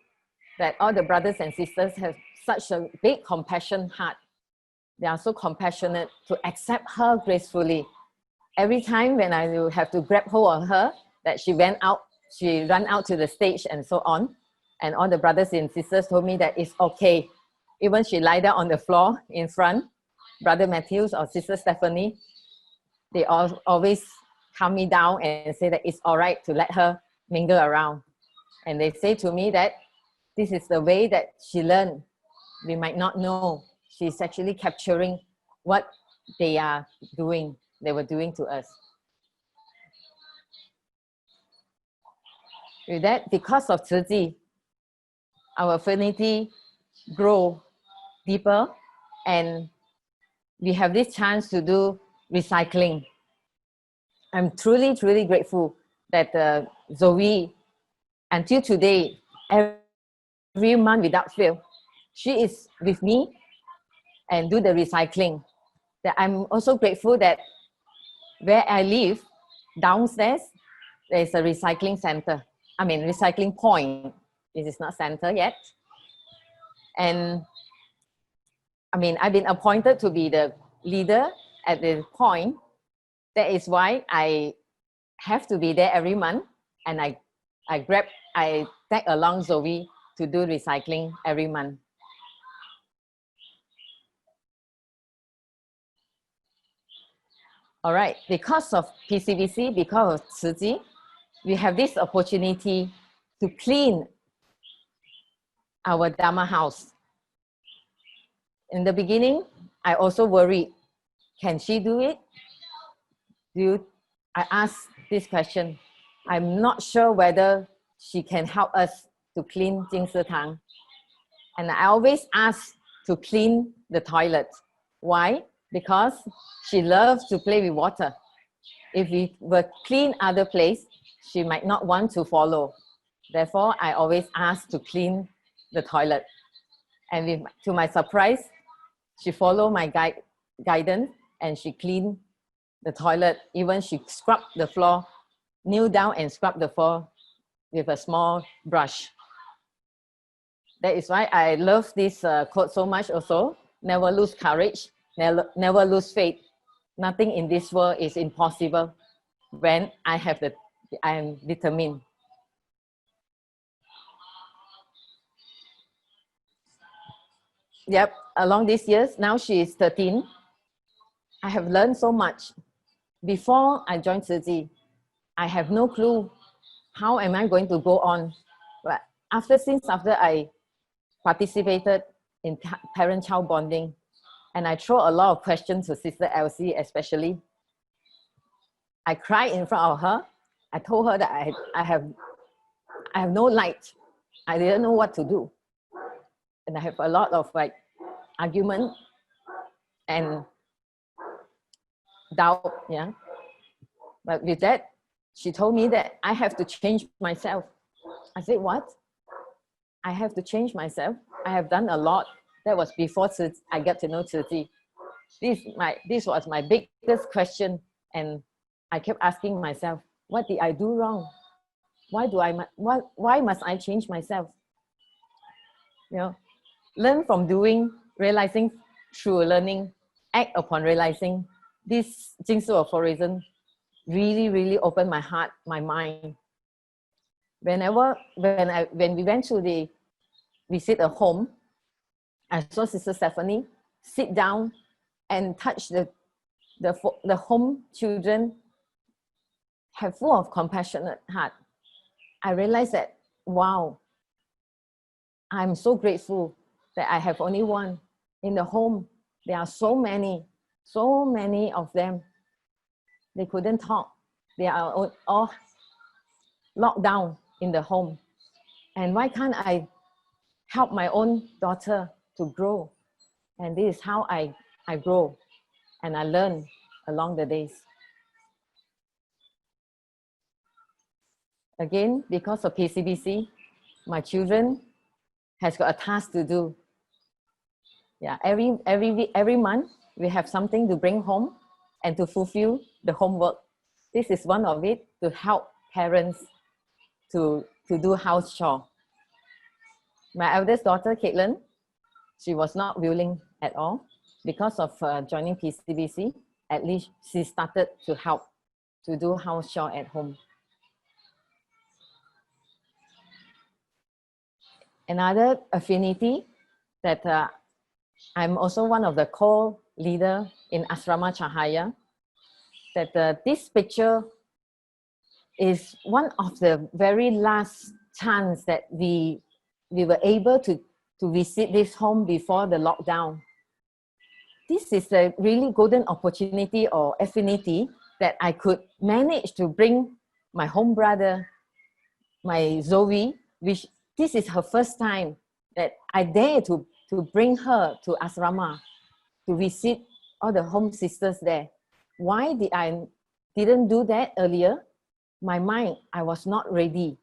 that all the brothers and sisters have such a big compassion heart. They are so compassionate to accept her gracefully. Every time when I will have to grab hold of her, that she ran out to the stage and so on. And all the brothers and sisters told me that it's okay. Even she lie down on the floor in front, Brother Matthews or Sister Stephanie, they always calm me down and say that it's all right to let her mingle around. And they say to me that this is the way that she learned. We might not know. She's actually capturing what they were doing to us. With that, because of Tzu Chi, our affinity grow deeper, and we have this chance to do recycling. I'm truly, truly grateful that Zoe, until today, every month without fail, she is with me and do the recycling. That I'm also grateful that where I live, downstairs, there's a recycling center. I mean, recycling point. This is not center yet. And I mean, I've been appointed to be the leader at the point. That is why I have to be there every month, and I tag along Zoe to do recycling every month. All right, because of PCBC, because of Tzu Chi, we have this opportunity to clean our Dharma house. In the beginning, I also worried, can she do it? I asked this question. I'm not sure whether she can help us to clean Jing Si Tang. And I always ask to clean the toilet. Why? Because she loves to play with water. If we were clean other place, she might not want to follow. Therefore, I always ask to clean the toilet. And to my surprise, she followed my guidance and she cleaned the toilet. Even she scrubbed the floor, kneel down and scrub the floor with a small brush. That is why I love this quote so much also. Never lose courage, never lose faith. Nothing in this world is impossible when I am determined. Yep, along these years, now she is 13. I have learned so much. Before I joined Tzu Chi, I have no clue how am I going to go on. But since after I participated in parent-child bonding, and I throw a lot of questions to Sister Elsie especially. I cried in front of her. I told her that I have no light. I didn't know what to do. And I have a lot of argument and doubt, yeah. But with that, she told me that I have to change myself. I said, what? I have to change myself? I have done a lot. That was before I got to know Tzu Chi. This was my biggest question, and I kept asking myself, what did I do wrong? Why must I change myself? You know, learn from doing, realizing through learning, act upon realizing. This Jing Si aphorism really, really opened my heart, my mind. When we went to visit a home, I saw Sister Stephanie sit down and touch the home children, have full of compassionate heart. I realized that, wow, I'm so grateful that I have only one in the home. There are so many of them. They couldn't talk. They are all locked down in the home. And why can't I help my own daughter to grow? And this is how I grow and I learn along the days. Again, because of PCBC, my children has got a task to do. Yeah, every month we have something to bring home and to fulfill the homework. This is one of it, to help parents to do house chore. My eldest daughter, Caitlin, she was not willing at all. Because of joining PCBC, at least she started to help to do house chore at home. Another affinity that I'm also one of the co-leader in Asrama Cahaya, that this picture is one of the very last chance that we were able to visit this home before the lockdown. This is a really golden opportunity or affinity that I could manage to bring my home brother, my Zoe, which this is her first time that I dare to bring her to Asrama to visit all the home sisters there. Why didn't do that earlier? My mind, I was not ready.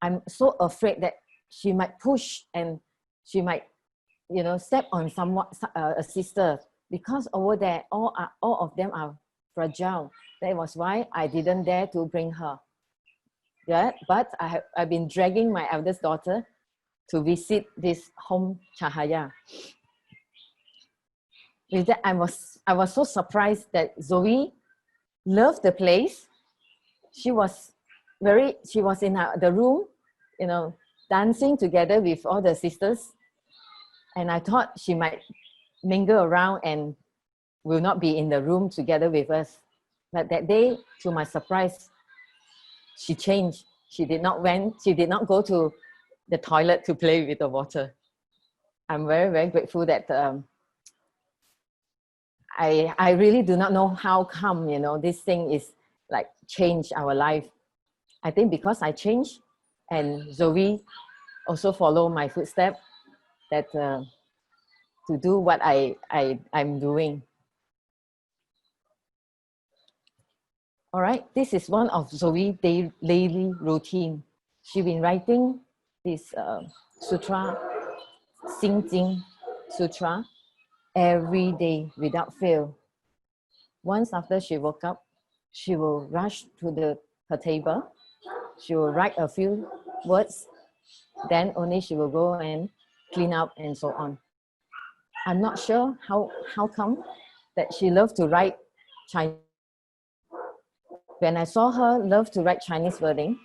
I'm so afraid that she might push and she might, you know, step on someone, a sister, because over there, all of them are fragile. That was why I didn't dare to bring her. Yeah, but I've been dragging my eldest daughter to visit this home Cahaya. With that, I was so surprised that Zoe loved the place. She was in the room, you know, dancing together with all the sisters. And I thought she might mingle around and will not be in the room together with us. But that day, to my surprise, she changed. She did not go to the toilet to play with the water. I'm very, very grateful that I really do not know how come, you know, this thing is like changed our life. I think because I changed and Zoe also follow my footsteps, that to do what I'm doing. All right, this is one of Zoe's daily routine. She's been writing this sutra, Jing Sutra, every day without fail. Once after she woke up, she will rush to her table. She will write a few words. Then only she will go and clean up and so on. I'm not sure how come that she loves to write Chinese. When I saw her love to write Chinese wording,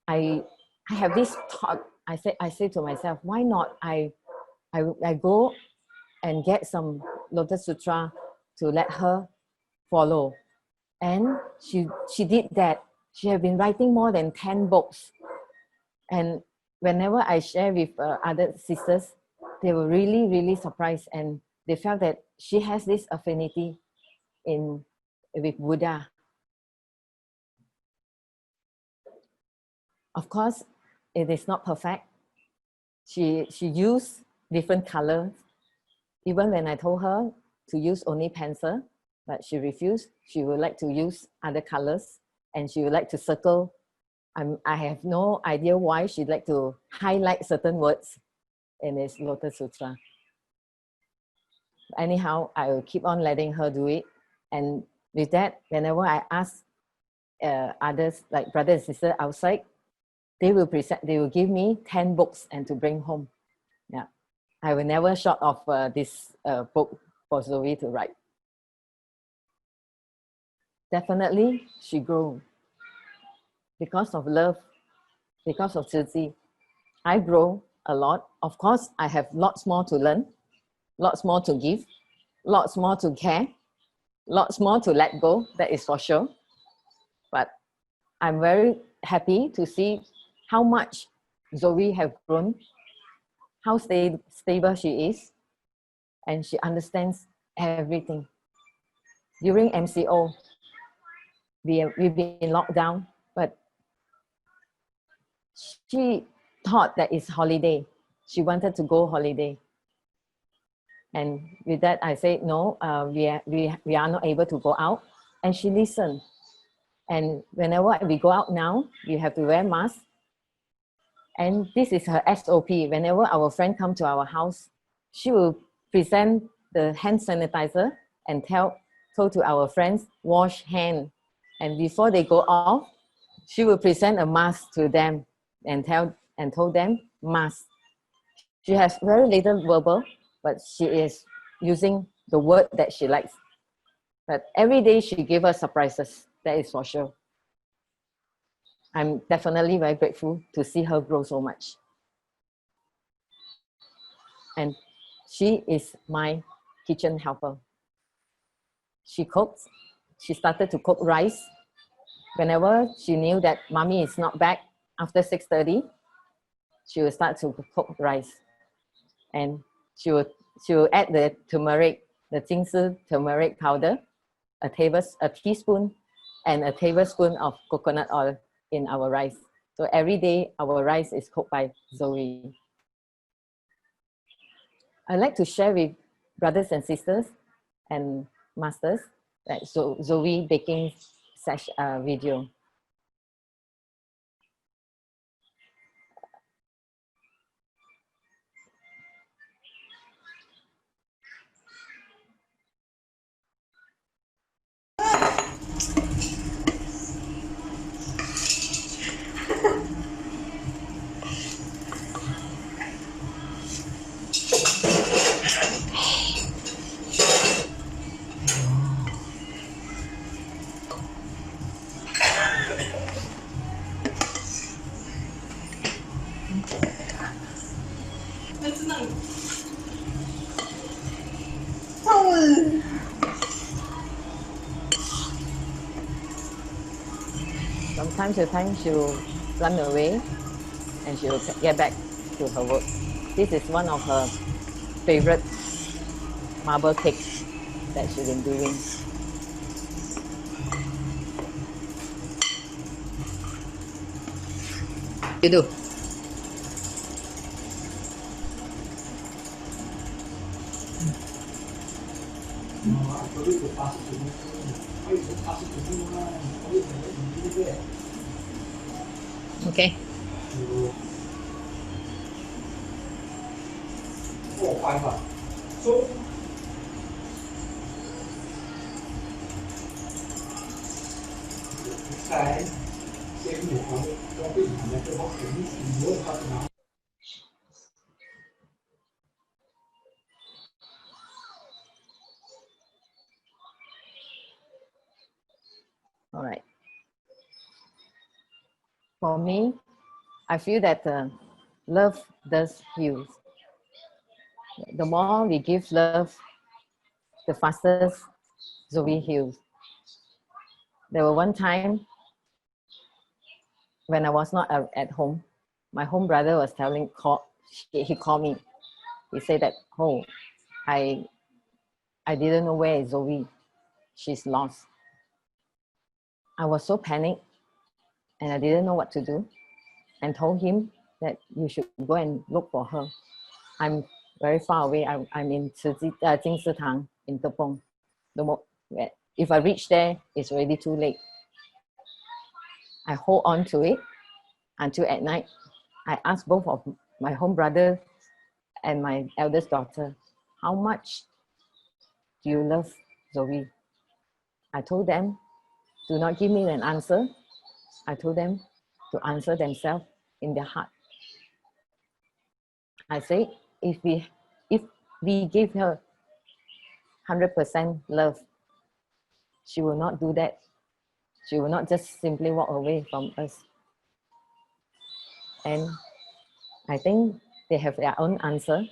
I have this thought. I say to myself, why not I go and get some Lotus Sutra to let her follow. And she did that. She has been writing more than 10 books. And whenever I share with other sisters, they were really, really surprised, and they felt that she has this affinity with Buddha. Of course, it is not perfect. She used different colors. Even when I told her to use only pencil, but she refused. She would like to use other colors, and she would like to circle. I have no idea why she'd like to highlight certain words in this Lotus Sutra. Anyhow, I will keep on letting her do it. And with that, whenever I ask others, like brother and sister outside, they will give me 10 books and to bring home. Yeah, I will never short of this book for Zoe to write. Definitely, she grew because of love, because of Tzu Chi. I grow a lot. Of course, I have lots more to learn, lots more to give, lots more to care, lots more to let go, that is for sure. But I'm very happy to see how much Zoe has grown, how stable she is, and she understands everything. During MCO, we've been locked down, but she thought that it's holiday. She wanted to go holiday. And with that, I said, no, we are not able to go out. And she listened. And whenever we go out now, we have to wear masks. And this is her SOP. Whenever our friend come to our house, she will present the hand sanitizer and told to our friends, wash hand. And before they go off, she will present a mask to them and told them, mask. She has very little verbal, but she is using the word that she likes. But every day she gives us surprises, that is for sure. I'm definitely very grateful to see her grow so much. And she is my kitchen helper. She cooks. She started to cook rice. Whenever she knew that mommy is not back after 6:30, she will start to cook rice. And she will add the turmeric, the Jingsi turmeric powder, a teaspoon and a tablespoon of coconut oil in our rice. So every day our rice is cooked by Zoe. I'd like to share with brothers and sisters and masters that Zoe baking video. From time to time, she will run away and she will get back to her work. This is one of her favorite marble cakes that she's been doing. You do. Okay. All right. For me, I feel that love does heal. The more we give love, the fastest Zoe heals. There was one time when I was not at home, my home brother was he called me. He said that, oh, I didn't know where is Zoe. She's lost. I was so panicked and I didn't know what to do, and told him that you should go and look for her. I'm very far away. I'm in Jingsi Tang in Tepong. If I reach there, it's already too late. I hold on to it until at night. I asked both of my home brother and my eldest daughter, how much do you love Zoe? I told them, do not give me an answer. I told them to answer themselves in their heart. I say, if we give her 100% love, she will not do that. She will not just simply walk away from us. And I think they have their own answer.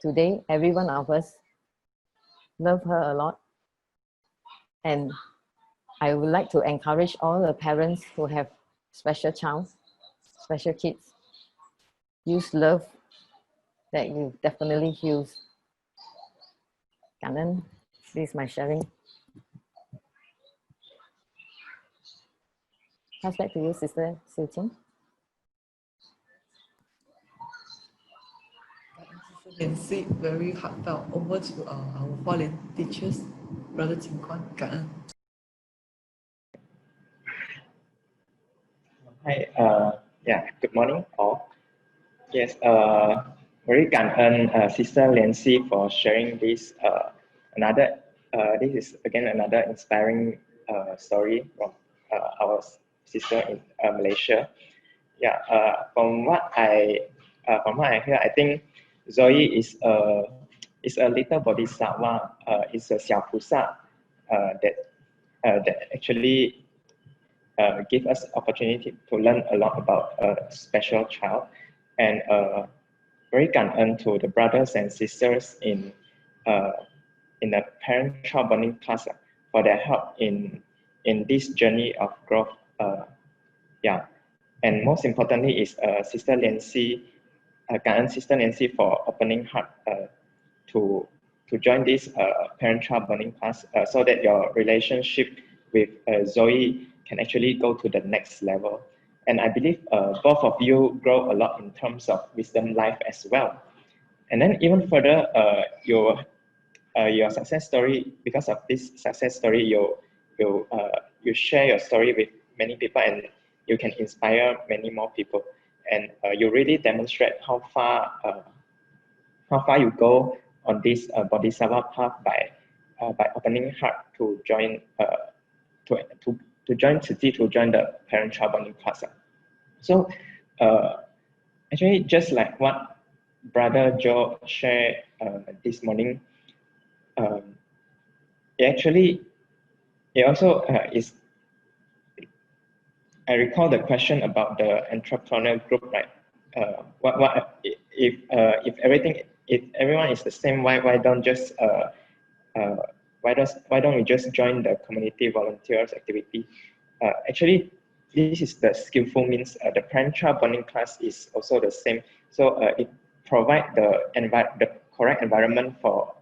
Today, every one of us love her a lot. And I would like to encourage all the parents who have special child, special kids, use love that you definitely heals. Cảm ơn. This is my sharing. Pass back to you, Sister Tzu Chi. SisLianSee, very heartfelt. Over to our Hualien teachers, Brother Cheng Kwan. Cảm ơn. Hi, yeah, good morning all. Yes, very 感恩 Sister Lianxi for sharing this this is again another inspiring story from our sister in Malaysia. Yeah, from what I hear, I think Zoe is a little bodhisattva, is a 小菩萨 that actually give us opportunity to learn a lot about a special child, and very 感恩 to the brothers and sisters in the parent-child bonding class for their help in this journey of growth. Yeah, and most importantly is Sister Lianxi, 感恩 Sister Lianxi for opening heart to join this parent-child bonding class, so that your relationship with Zoe can actually go to the next level. And I believe both of you grow a lot in terms of wisdom life as well. And then even further, your success story, because of this success story, you share your story with many people, and you can inspire many more people. And you really demonstrate how far you go on this bodhisattva path by opening heart to join to join Tzu Chi, to join the parent-child bonding class. So actually, just like what Brother Joe shared this morning, it also is. I recall the question about the entrepreneurial group, right? What if everyone is the same? Why don't we just join the community volunteers activity? Actually, this is the Skillful means. The parent-child bonding class is also the same. So it provides the correct environment for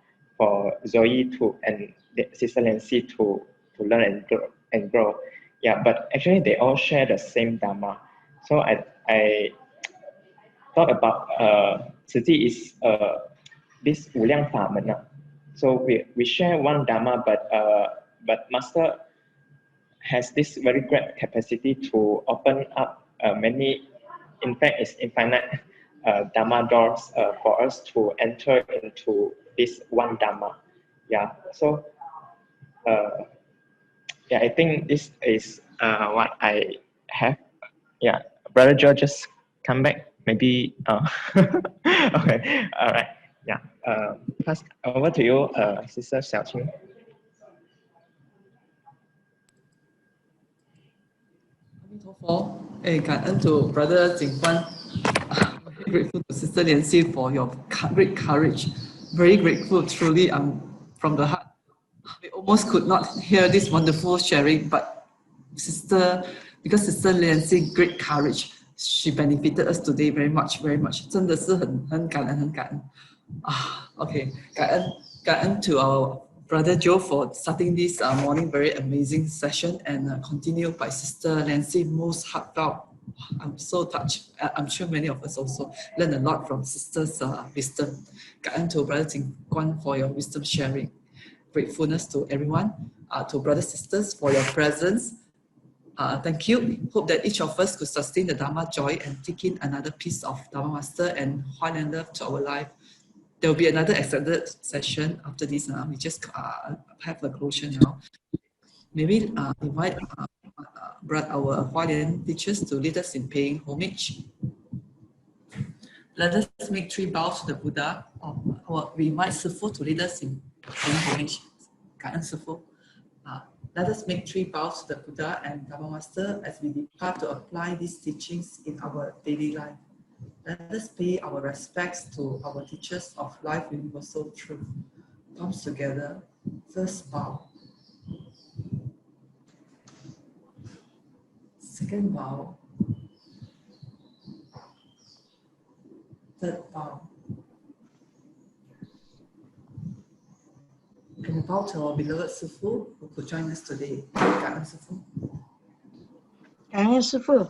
Zoe and Sister Lianxi to learn and grow. Yeah, but actually they all share the same Dharma. So I thought about Tzu Chi is this 无量法门. So we share one Dharma, but Master has this very great capacity to open up many, in fact it's infinite Dharma doors for us to enter into this one Dharma. Yeah, so yeah, I think this is what I have. Yeah, Brother Joe just come back. Maybe okay, all right. Yeah, pass over to you, Sister Xiaoqing.感恩 to Brother Jing Guan. Very grateful to Sister Lianxi for your great courage. Very grateful, truly. From the heart. We almost could not hear this wonderful sharing, but because Sister Lianxi great courage, she benefited us today very much, very much. 真的是很感恩，很感恩。Okay, 感恩 to our Brother Joe for starting this morning very amazing session, and continued by Sister Lianxi, most heartfelt. I'm so touched. I'm sure many of us also learn a lot from Sister's wisdom. 感恩 to Brother Jing Guan for your wisdom sharing. Gratefulness to everyone, to brothers sisters for your presence. Thank you. Hope that each of us could sustain the Dharma joy and take in another piece of Dharma Master and Hualien love to our life. There will be another extended session after this. We just have the closure now. Maybe invite our Hualien teachers to lead us in paying homage. Let us make 3 bows to the Buddha. We invite Skillful to lead us in paying homage. 感恩师父. Let us make 3 bows to the Buddha and Dharma Master as we depart to apply these teachings in our daily life. Let us pay our respects to our teachers of life universal truth. Palms together. First bow. Second bow. Third bow. And a bow to our beloved Skillful who could join us today. 感恩师父. 感恩师父.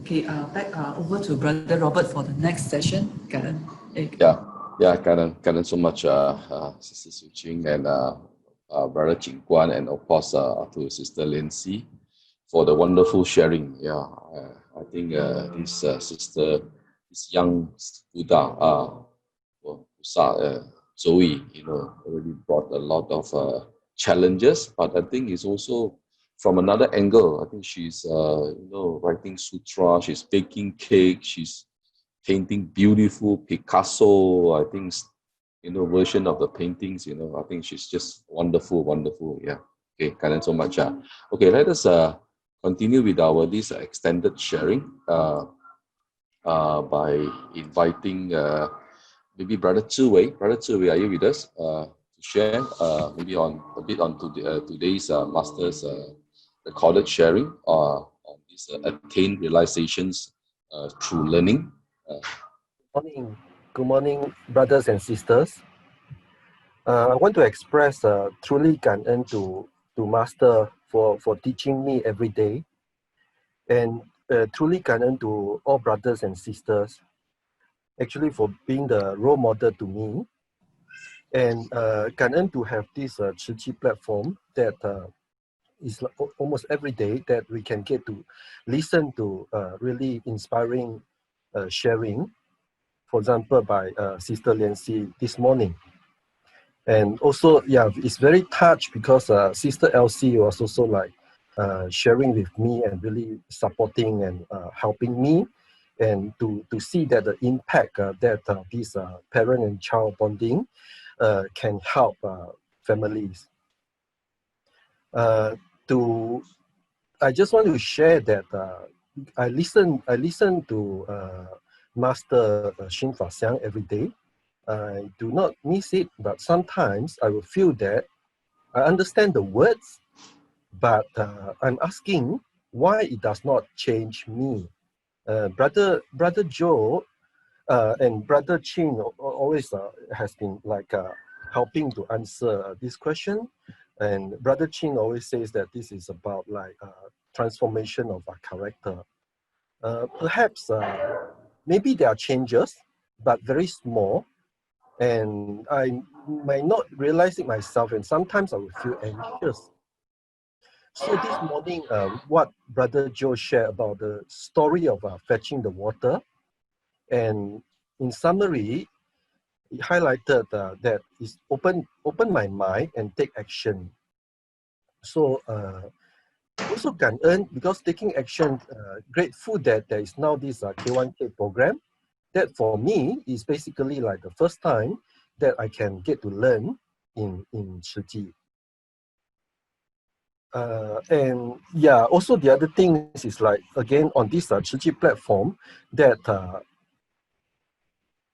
Okay, back over to Brother Robert for the next session. 感恩. Yeah, 感恩 so much, Sister Tzu Chi and Brother Jing Guan, and of course to Sister Lianxi for the wonderful sharing. Yeah, I think this sister this young Buddha, Zoe, already brought a lot of challenges, but I think it's also from another angle. I think she's, writing sutra, she's baking cake, she's painting beautiful Picasso, I think, version of the paintings, I think she's just wonderful, wonderful. Yeah. Okay, Kanan so much. Okay, let us continue with this extended sharing by inviting maybe Brother Tzu Wei. Brother Tzu Wei, are you with us to share maybe on a bit on today's Master's recorded sharing on these attained realizations through learning? Good morning, brothers and sisters. I want to express truly感恩 to Master for teaching me every day, and truly感恩 to all brothers and sisters, actually for being the role model to me, and感恩 to have this Tzu Chi platform that is almost every day that we can get to listen to really inspiring sharing, for example by SisLianSee this morning. And also, yeah, it's very touched because Sister Elsie was also like sharing with me and really supporting and helping me, and to see that the impact that this parent and child bonding can help families. I just want to share that I listen to Master Xin Fa Xiang every day. I do not miss it, but sometimes I will feel that I understand the words, but I'm asking why it does not change me. Brother Joe and Brother Cheng always has been like helping to answer this question, and Brother Cheng always says that this is about like transformation of our character. Perhaps maybe there are changes, but very small. And I might not realize it myself, and sometimes I will feel anxious. So this morning, what Brother Joe shared about the story of fetching the water, and in summary, he highlighted that is open my mind and take action. So also感恩, because taking action, grateful that there is now this K1K program. That for me is basically like the first time that I can get to learn in Tzu Chi. And yeah, also the other thing is like, again, on this Tzu Chi platform, that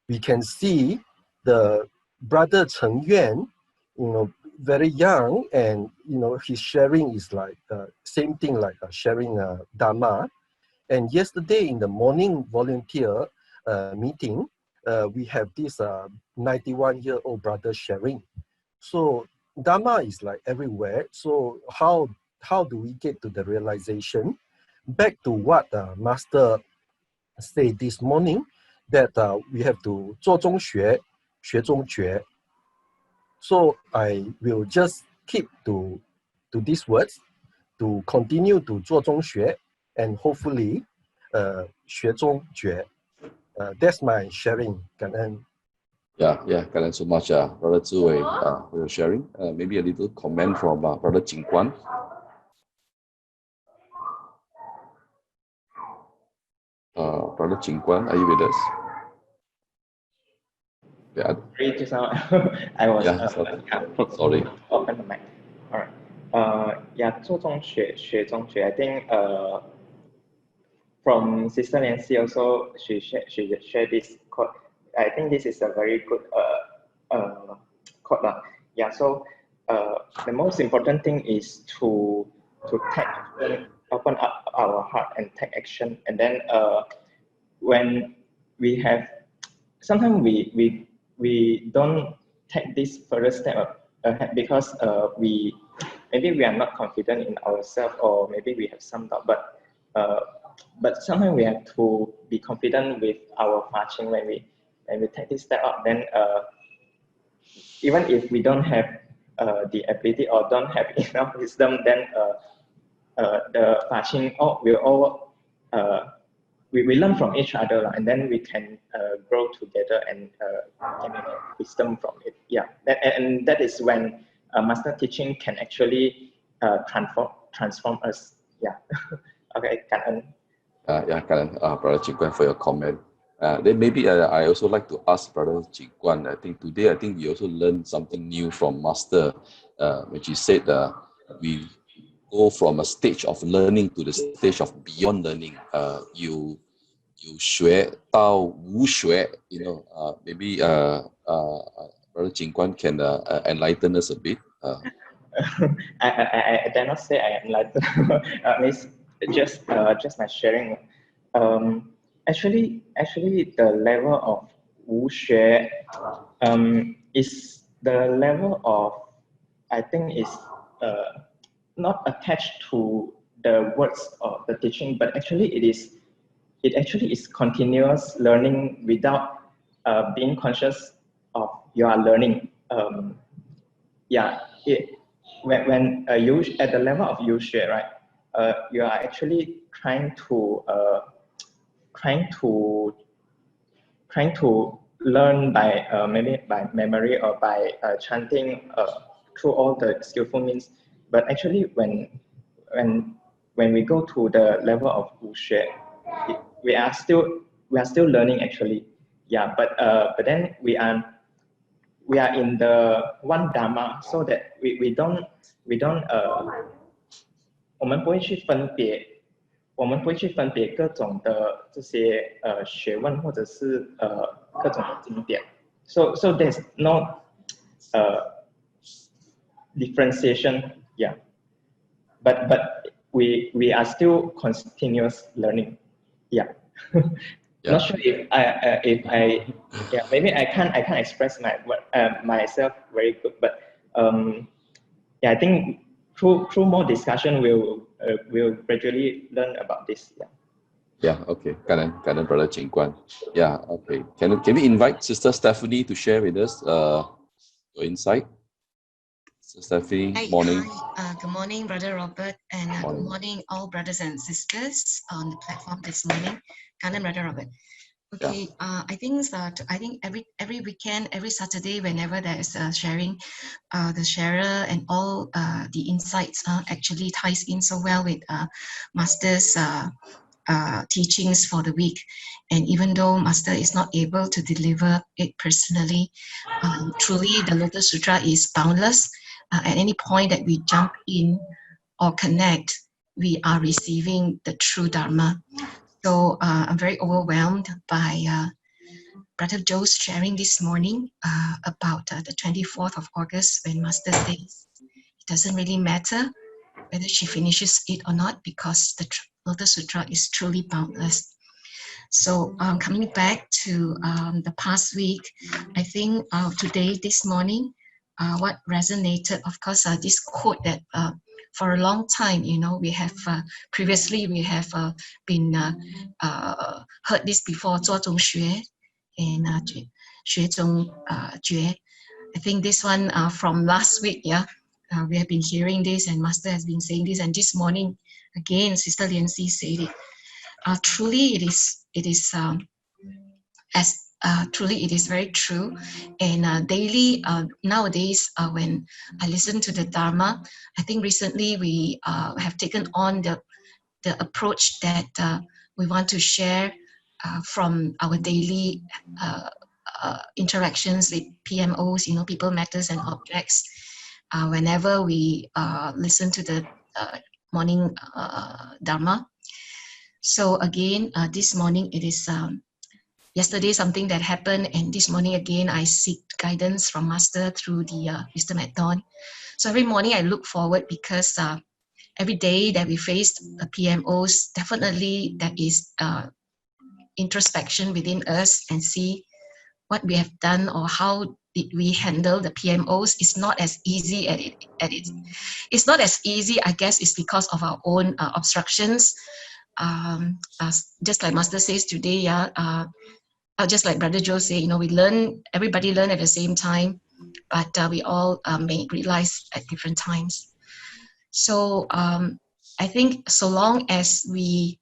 we can see the brother Cheng Yuan, very young, and his sharing is like same thing like sharing Dharma. And yesterday in the morning volunteer meeting, we have this 91-year-old brother sharing. So Dharma is like everywhere. So how do we get to the realization? Back to what Master said this morning, that we have to 做中学，学中觉. So I will just keep to these words, to continue to 做中学, and hopefully 学中觉. That's my sharing. 感恩. Yeah, thank you so much, Brother Tzu Wei, for your sharing. Maybe a little comment from Brother Jing Guan. Brother Jing Guan, are you with us? Yeah. Just now, I was sorry. Open the mic. All right. Yeah, 做中学，学中觉. I think from SisLianSee also, she shared this quote. I think this is a very good quote. Yeah. So the most important thing is to take action, open up our heart and take action. And then when we have, sometimes we don't take this further step ahead because maybe we are not confident in ourselves, or maybe we have some doubt. But sometimes we have to be confident with our marching when we take this step up. Then even if we don't have the ability or don't have enough wisdom, then the marching will we learn from each other, and then we can grow together and can get wisdom from it. Yeah, and that is when master teaching can actually transform us. Yeah. Okay, Kanan. Yeah, Kanan, Brother Ching Guan, for your comment. Then maybe I also like to ask Brother Ching Guan. I think today, we also learned something new from Master, when she said we go from a stage of learning to the stage of beyond learning. You 学到无学, maybe Brother Ching Guan can enlighten us a bit. I dare not say I am enlightened. It's just my sharing. Actually, the level of 无学 is the level of, I think, is not attached to the words of the teaching, but actually it actually is continuous learning without being conscious of you are learning. When you at the level of 有学, right? You are actually trying to learn by maybe by memory or by chanting through all the skillful means. But actually, when we go to the level of 无学, we are still learning actually. Yeah, but then we are in the one Dharma, so that we don't 我们不会去分别各种的这些学问或者是各种的经典。So there's no differentiation. Yeah, but we are still continuous learning. Yeah. Not sure if I maybe I can't express myself very good, but yeah, I think through more discussion we'll gradually learn about this. Yeah, okay. Kanan, Brother Ching Guan. Yeah, okay. Can we invite Sister Stephanie to share with us your insight? Sister Stephanie, morning. Hi. Good morning, Brother Robert, and good morning, all brothers and sisters on the platform this morning. Kanan, Brother Robert. Okay, yeah. I think every weekend, every Saturday, whenever there is a sharing, the sharer and all the insights actually ties in so well with Master's teachings for the week. And even though Master is not able to deliver it personally, truly the Lotus Sutra is boundless. At any point that we jump in or connect, we are receiving the true Dharma. So I'm very overwhelmed by Brother Joe's sharing this morning about the 24th of August, when Master says it doesn't really matter whether she finishes it or not, because the Lotus Sutra is truly boundless. So coming back to the past week, I think today, this morning, what resonated, of course, this quote that for a long time, we have previously been heard this before, 做中学 and 学中觉. I think this one from last week, we have been hearing this, and Master has been saying this, and this morning again, SisLianSee said it. Truly, it is truly it is very true, and daily nowadays when I listen to the Dharma, I think recently we have taken on the approach that we want to share from our daily interactions with PMOs, people, matters, and objects. Whenever we listen to the morning Dharma. So again, this morning it is. Yesterday, something that happened, and this morning again, I seek guidance from Master through the Wisdom at Dawn. So every morning I look forward, because every day that we face the PMOs, definitely there is introspection within us and see what we have done or how did we handle the PMOs. It's not as easy it's not as easy, I guess it's because of our own obstructions. Just like Master says today, just like Brother Joe say, everybody learn at the same time, but we all may realize at different times. So I think so long as we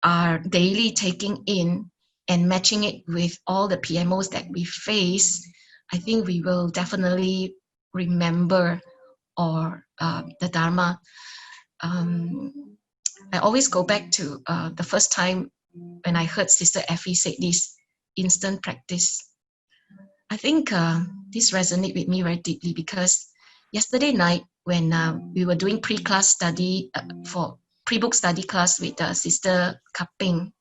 are daily taking in and matching it with all the PMOs that we face, I think we will definitely remember the Dharma. I always go back to the first time when I heard Sister Effie say this, instant practice. I think this resonated with me very deeply because yesterday night when we were doing pre-class study for pre-book study class with Sister Kaping,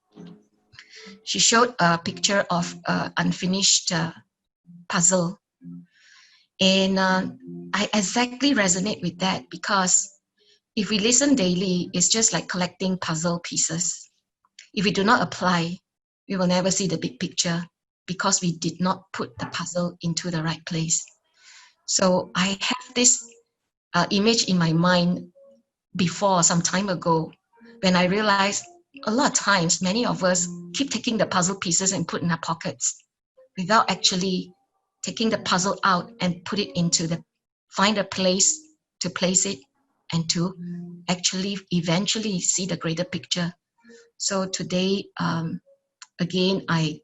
she showed a picture of unfinished puzzle. And I exactly resonate with that because if we listen daily, it's just like collecting puzzle pieces. If we do not apply, we will never see the big picture because we did not put the puzzle into the right place. So I have this image in my mind before some time ago when I realized a lot of times many of us keep taking the puzzle pieces and put in our pockets without actually taking the puzzle out and put it find a place to place it and to actually eventually see the greater picture. So today, again, I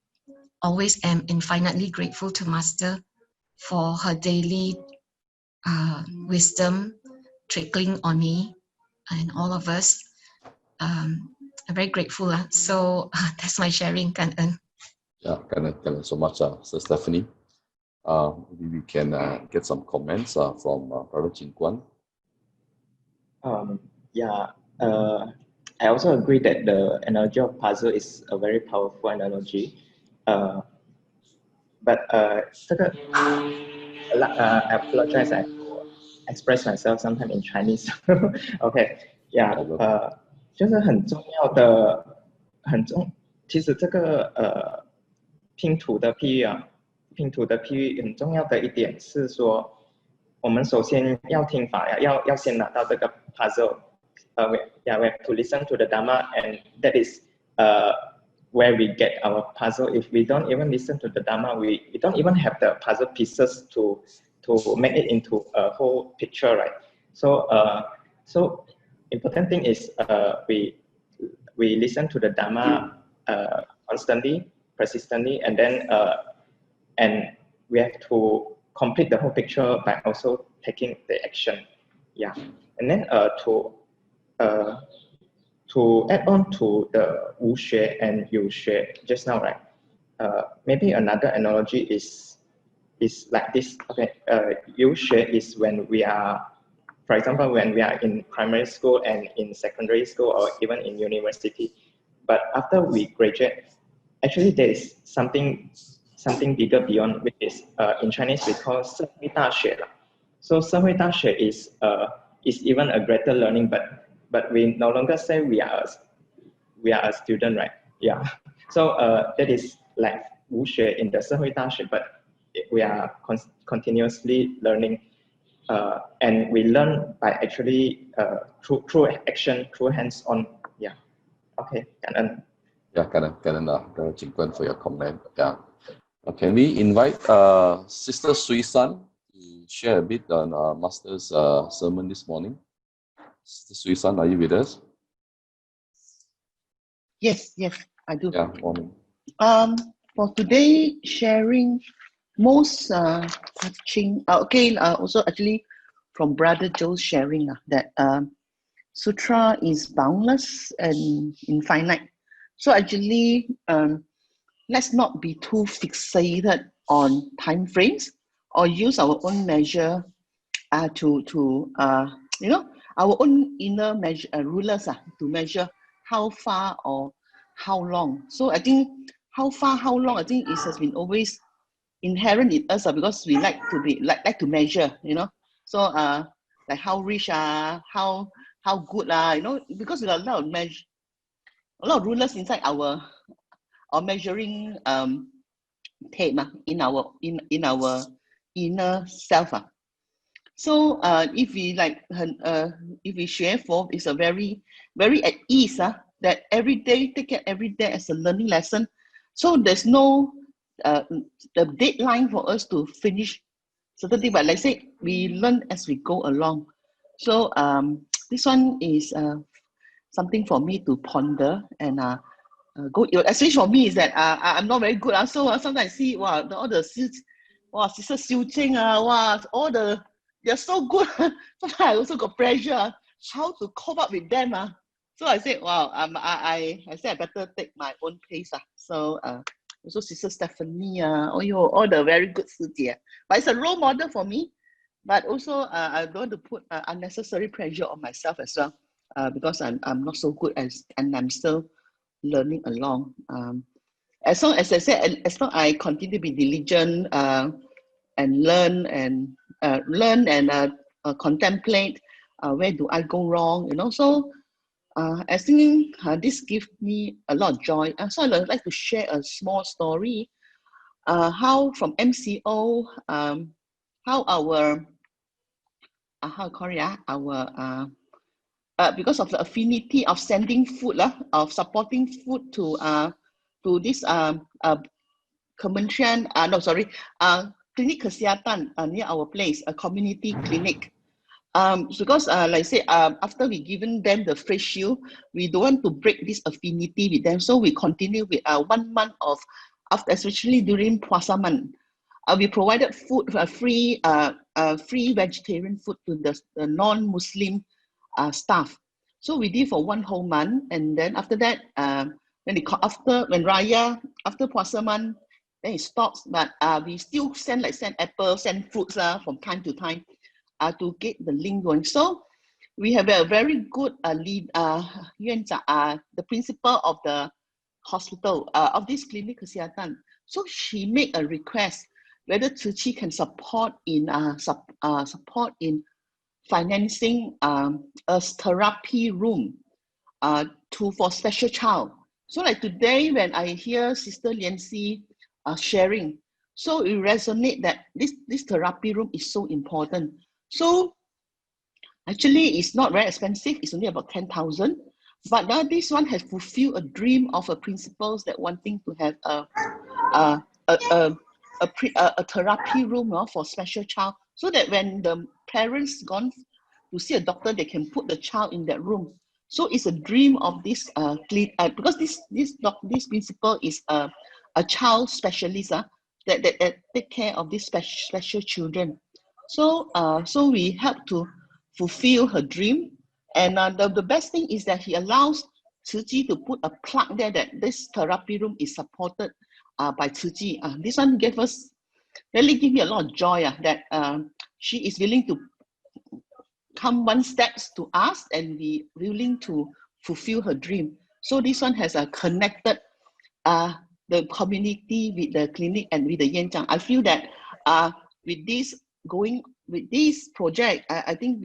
always am infinitely grateful to Master for her daily wisdom trickling on me and all of us. I'm very grateful. So that's my sharing, Kan-en. Yeah, thank you so much, Sister Stephanie. Maybe we can get some comments from Brother Jing Guan. I also agree that the analogy of puzzle is a very powerful analogy. But I apologize, I express myself sometime in Chinese. Okay, yeah. 就是很重要的，其实这个拼图的譬喻很重要的一点是说，我们首先要听法，要先拿到这个 puzzle。we have to listen to the Dharma, and that is where we get our puzzle. If we don't even listen to the Dharma, we don't even have the puzzle pieces to make it into a whole picture, right? So important thing is we listen to the Dharma constantly, persistently, and then and we have to complete the whole picture by also taking the action. Yeah, and then to add on to the Wu Xue and Yu Xue just now, right? Maybe another analogy is like this. Okay, Yu Xue is when we are, for example, when we are in primary school and in secondary school or even in university. But after we graduate, actually there is something bigger beyond, which is in Chinese we call 社会大学. So 社会大学 is even a greater learning, but we no longer say we are a student, right? Yeah. So that is like 无学 in the 社会大学, but we are continuously learning, and we learn by actually through action, through hands-on. Yeah. Okay. Kan-en. Yeah, Brother Jing Guan for your comment. Yeah. Can we invite Sister Sui-san to share a bit on Master's sermon this morning? Sister Sui-san, are you with us? Yes, I do. Yeah, morning. For today, sharing most touching. Also actually from Brother Joe's sharing that Sutra is boundless and infinite. So actually, let's not be too fixated on time frames or use our own measure to our own inner measure, rulers to measure how far or how long. So I think how far, how long, I think it has been always inherent in us because we like to measure, So like how rich how good because there are a lot of rulers inside our measuring tape in our inner self. So if we share for, it's a very very at ease that every day take it every day as a learning lesson. So there's no the deadline for us to finish certain thing, but like I say, we learn as we go along. So this one is something for me to ponder, and good. Especially for me is that I'm not very good. So sometimes I see wow, all the sister Xu Cheng, wow, all they're so good. Sometimes I also got pressure how to cope up with them. So I said, wow, I said I better take my own pace. So also Sister Stephanie, all the very good Sijie. But it's a role model for me. But also I don't want to put unnecessary pressure on myself as well, because I'm not so good and I'm still learning along. As long as I said, as long I continue to be diligent and learn and contemplate, where do I go wrong, So I think this gives me a lot of joy. So I'd like to share a small story. How from MCO, how our how Korea, our because of the affinity of sending food, of supporting food to this Kementerian, clinic kesihatan near our place, a community clinic. Because like I say, after we given them the face shield, we don't want to break this affinity with them, so we continue with 1 month of, after, especially during Puasa month, we provided food, free vegetarian food to the non-Muslim staff. So we did for 1 whole month, and then after that, when Raya, after Puasa month, then it stops. But we still send apples, send fruits from time to time, to get the link going. So we have a very good lead, the principal of the hospital, of this clinic kesihatan. So she made a request whether Tzu Chi can support in financing a therapy room for special child. So like today when I hear SisLianSee sharing, so it resonates that this therapy room is so important. So actually it's not very expensive, it's only about 10,000. But now this one has fulfilled a dream of a principals that wanting to have a therapy room for special child, so that when the parents gone to see a doctor, they can put the child in that room. So it's a dream of this because this principal is a child specialist that take care of these special children. So so we help to fulfill her dream, and the best thing is that he allows Tzu Chi to put a plug there that this therapy room is supported by Tzu Chi. This one really give me a lot of joy that she is willing to come 1 step to us and be willing to fulfill her dream. So this one has connected the community with the clinic and with the Yanjiang. I feel that with this project, I think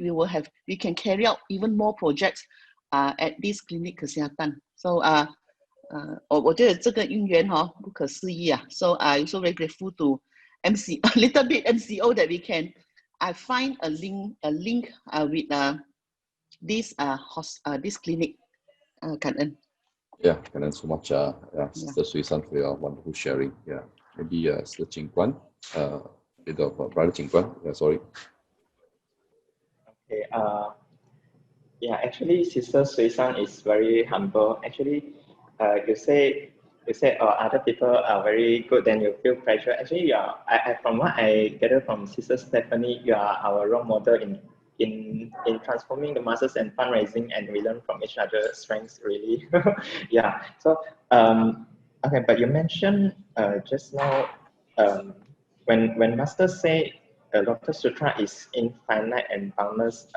we can carry out even more projects at this clinic kesihatan. So 我觉得这个因缘不可思议So I so very grateful to a little bit MCO that we can find a link with this clinic. 感恩。Yeah, and then so much, Sister Suisan, for your wonderful sharing. Yeah, maybe Sister Jing Guan, bit of Brother Jing Guan. Yeah, sorry. Okay. Yeah, actually, Sister Suisan is very humble. Actually, you say other people are very good, then you feel pressure. Actually, from what I gather from Sister Stephanie, you are our role model in transforming the masses and fundraising, and we learn from each other's strengths, really. Yeah. So okay, but you mentioned just now when masters say Lotus Sutra is infinite and boundless.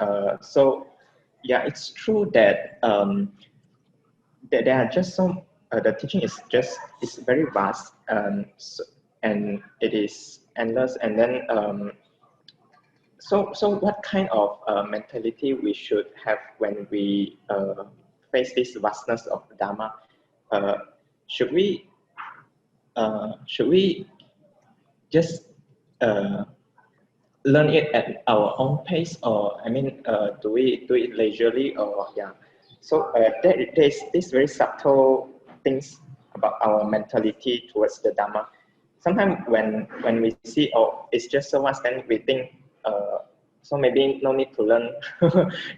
So yeah, it's true that that there are just some the teaching is very vast, and it is endless, and then so what kind of mentality we should have when we face this vastness of Dharma? Should we just learn it at our own pace, or do we do it leisurely, or yeah? So there's this very subtle things about our mentality towards the Dharma. Sometimes when we see, oh, it's just so much, then we think, so maybe no need to learn.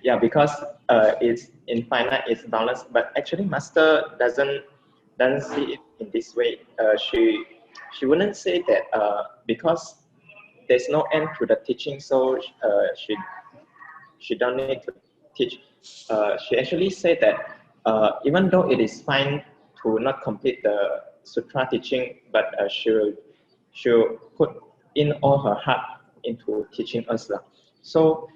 Yeah, because it's infinite, it's boundless. But actually, Master doesn't doesn't see it in this way. She wouldn't say that because there's no end to the teaching, so she don't need to teach. She actually said that even though it is fine to not complete the sutra teaching, but she'll put in all her heart into teaching us. So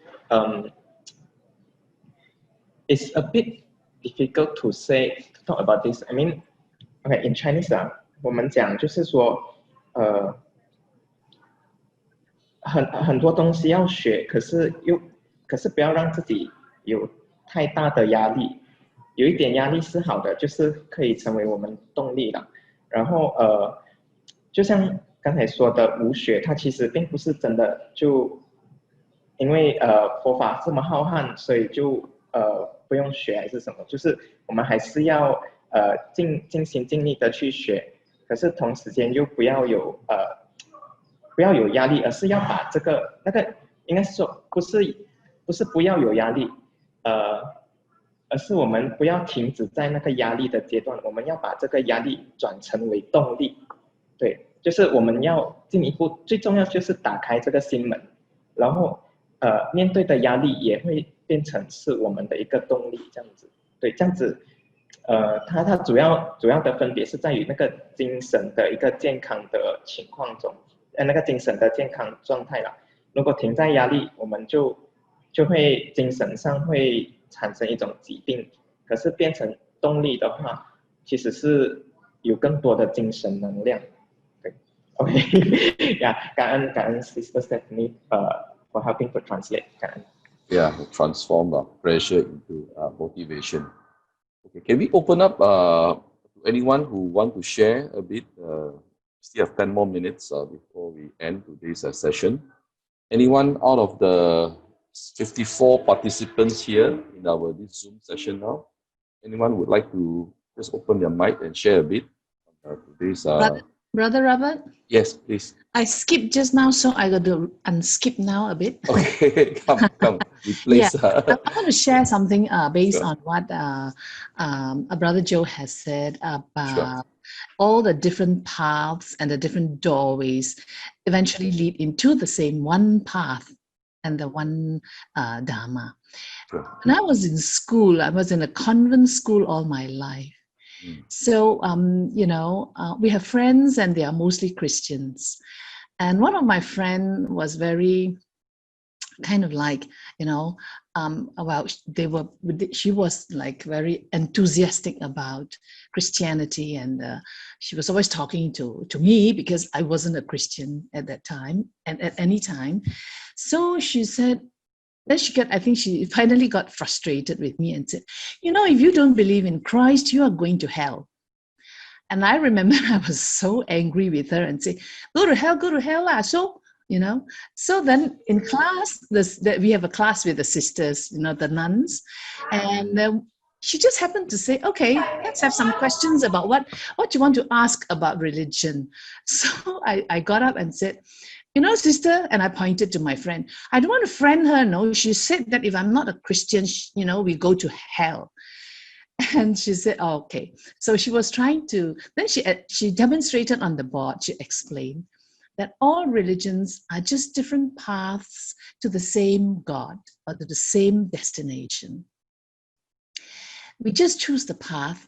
it's a bit difficult to talk about this. I mean, okay, in Chinese 我们讲就是说很多东西要学，可是不要让自己有太大的压力，有一点压力是好的，就是可以成为我们动力了。然后就像刚才说的无学，它其实并不是真的就因为佛法这么浩瀚，所以就不用学还是什么，就是我们还是要尽心尽力的去学，可是同时间又不要有压力，而是要把这个那个应该是说不是不要有压力，而是我们不要停止在那个压力的阶段，我们要把这个压力转成为动力。对，就是我们要进一步，最重要就是打开这个心门，然后面对的压力也会变成是我们的一个动力，这样子。对，这样子，它主要的分别是在于那个精神的一个健康的情况中，那个精神的健康状态啦。如果停在压力，我们就会精神上会产生一种疾病，可是变成动力的话，其实是有更多的精神能量。对 ，OK， 呀，感恩 Sister Stephanie for helping to translate. 感恩。Yeah, transform pressure into motivation. Okay, can we open up anyone who want to share a bit? Still have 10 more minutes before we end today's session. Anyone out of the 54 participants here in this Zoom session now? Anyone would like to just open their mic and share a bit today's? Brother Robert? Yes, please. I skipped just now, so I got to unskip now a bit. Okay, come. Replace. Yeah, I want to share something based Sure. on what Brother Joe has said about Sure. all the different paths and the different doorways eventually lead into the same one path and the one Dharma. Sure. When I was in school, I was in a convent school all my life. So, we have friends and they are mostly Christians. And one of my friends was very kind of like, she was like very enthusiastic about Christianity. And she was always talking to me because I wasn't a Christian at that time and at any time. So she said, then I think she finally got frustrated with me and said, if you don't believe in Christ, you are going to hell. And I remember I was so angry with her and say, go to hell. So, so then in class, we have a class with the sisters, the nuns. And she just happened to say, okay, let's have some questions about what you want to ask about religion. So I got up and said, sister, and I pointed to my friend, I don't want to friend her, no. She said that if I'm not a Christian, we go to hell. And she said, oh, okay. So she was trying to, then she demonstrated on the board, she explained that all religions are just different paths to the same God or to the same destination. We just choose the path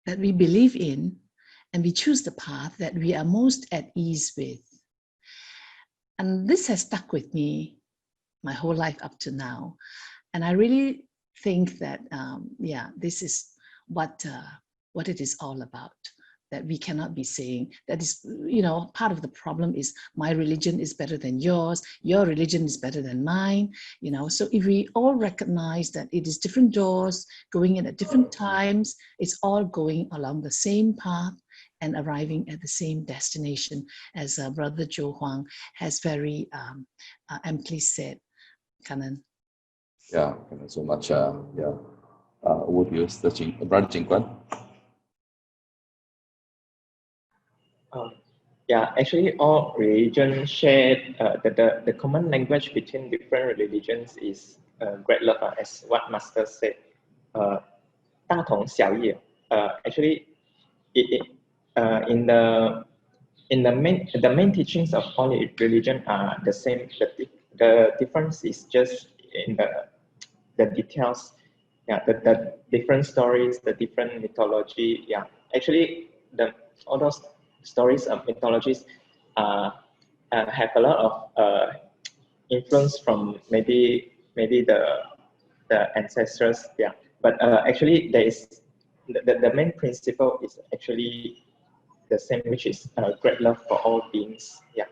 that we believe in, and we choose the path that we are most at ease with. And this has stuck with me my whole life up to now. And I really think that, this is what it is all about, that we cannot be saying that is, part of the problem is my religion is better than yours, your religion is better than mine, So if we all recognize that it is different doors going in at different times, it's all going along the same path and arriving at the same destination, as Brother Joe Huang has very amply said. Kanan. Yeah, thank you so much. Over to you, Brother Cheng Kwan. Actually, all religions share the common language between different religions is great love, as what Master said. 大同小异. Actually, in the main teachings of all religion are the same. The difference is just in the details. Yeah, the different stories, the different mythology. Yeah, actually, all those stories of mythologies have a lot of influence from maybe the ancestors. Yeah, but actually, there is the main principle is actually the same, which is great love for all beings. Yeah.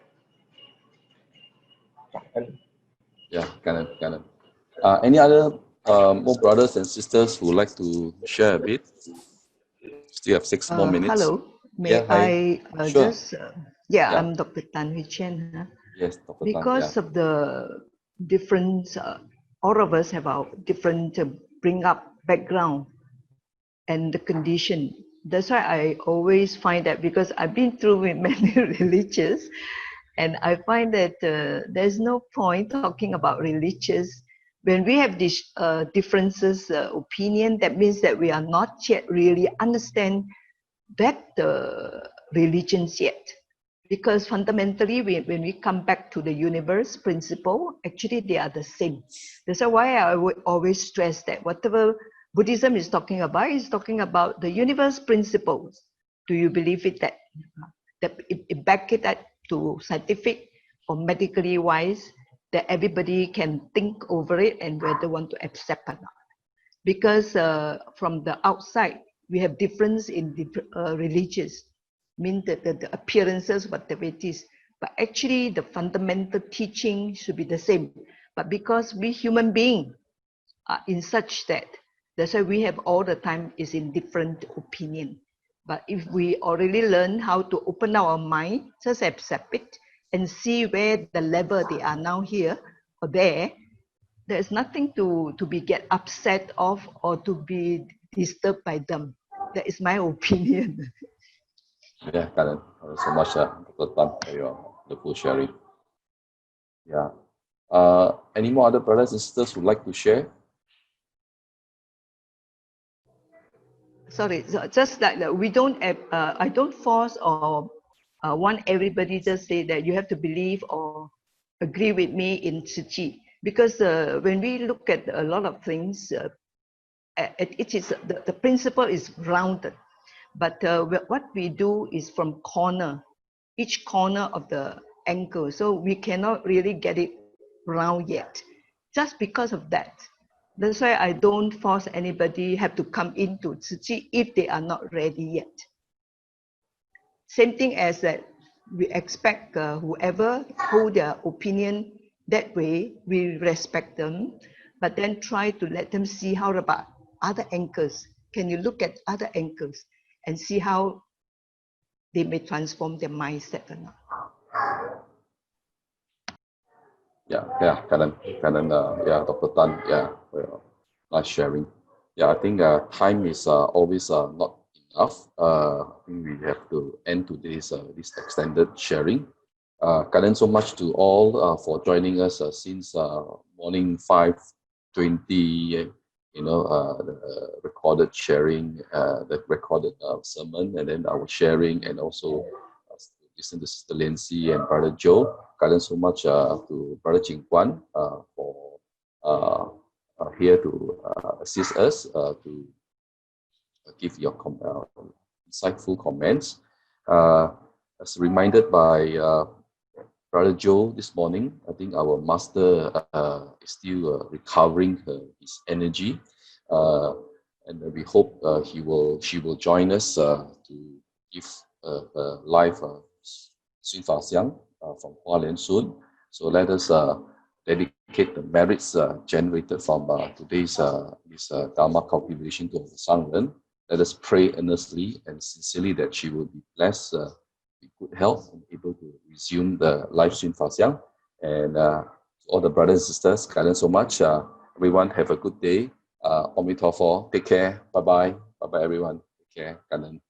Yeah, kind of. Any other more brothers and sisters who would like to share a bit? Still have 6 more minutes. Hello, may Yeah, hi. I Sure. just, yeah, Yeah. I'm Dr. Tan Hui Chen. Yes, Dr. Tan. Because Yeah. of the different, all of us have our different bring up background and the condition. That's why I always find that, because I've been through with many religions, and I find that there's no point talking about religious when we have these differences opinion. That means that we are not yet really understand that religions yet, because fundamentally when we come back to the universe principle, actually they are the same. That's why I would always stress that whatever Buddhism is talking about the universe principles. Do you believe it that it back it up to scientific or medically wise, that everybody can think over it and whether want to accept or not? Because from the outside we have difference in different religious, mean that the appearances, whatever it is, but actually the fundamental teaching should be the same. But because we human beings are in such that, that's why we have all the time is in different opinion. But if we already learn how to open our mind, just accept it and see where the level they are now here or there, there's nothing to be get upset of or to be disturbed by them. That is my opinion. Yeah, Karen. Thank you so much, Dr. Tan, for your wonderful sharing. Yeah. Any more other brothers and sisters who would like to share? Sorry, so just like that, we don't have, I don't force or want everybody just say that you have to believe or agree with me in Tzu Chi. Because when we look at a lot of things, it is the principle is rounded, but what we do is from each corner of the angle, so we cannot really get it round yet. Just because of that, that's why I don't force anybody have to come into Tzu Chi if they are not ready yet. Same thing as that we expect whoever hold their opinion that way, we respect them, but then try to let them see how about other angles. Can you look at other angles and see how they may transform their mindset or not? Yeah, Karen, yeah, Dr. Tan, yeah, for your nice sharing. Yeah, I think time is always not enough. I think we have to end today's this extended sharing. Karen, so much to all for joining us since morning 5:20. The recorded sharing, the recorded sermon, and then our sharing, and also listen to SisLianSee and BroJoe. Karen, so much to Brother Jing for here to assist us to give your insightful comments. As reminded by BroJoe this morning, I think our master is still recovering his energy, and we hope she will join us to give live Xun Fa Xiang from Hualien soon. So let us dedicate the merits generated from today's this Dharma cultivation to the Sangren. Let us pray earnestly and sincerely that she will be blessed with good health and able to resume the live Xun Fa Xiang. And all the brothers and sisters, guidance so much. Everyone have a good day. Om Tor Fo. Take care. Bye bye. Bye bye everyone. Take care. Ganan.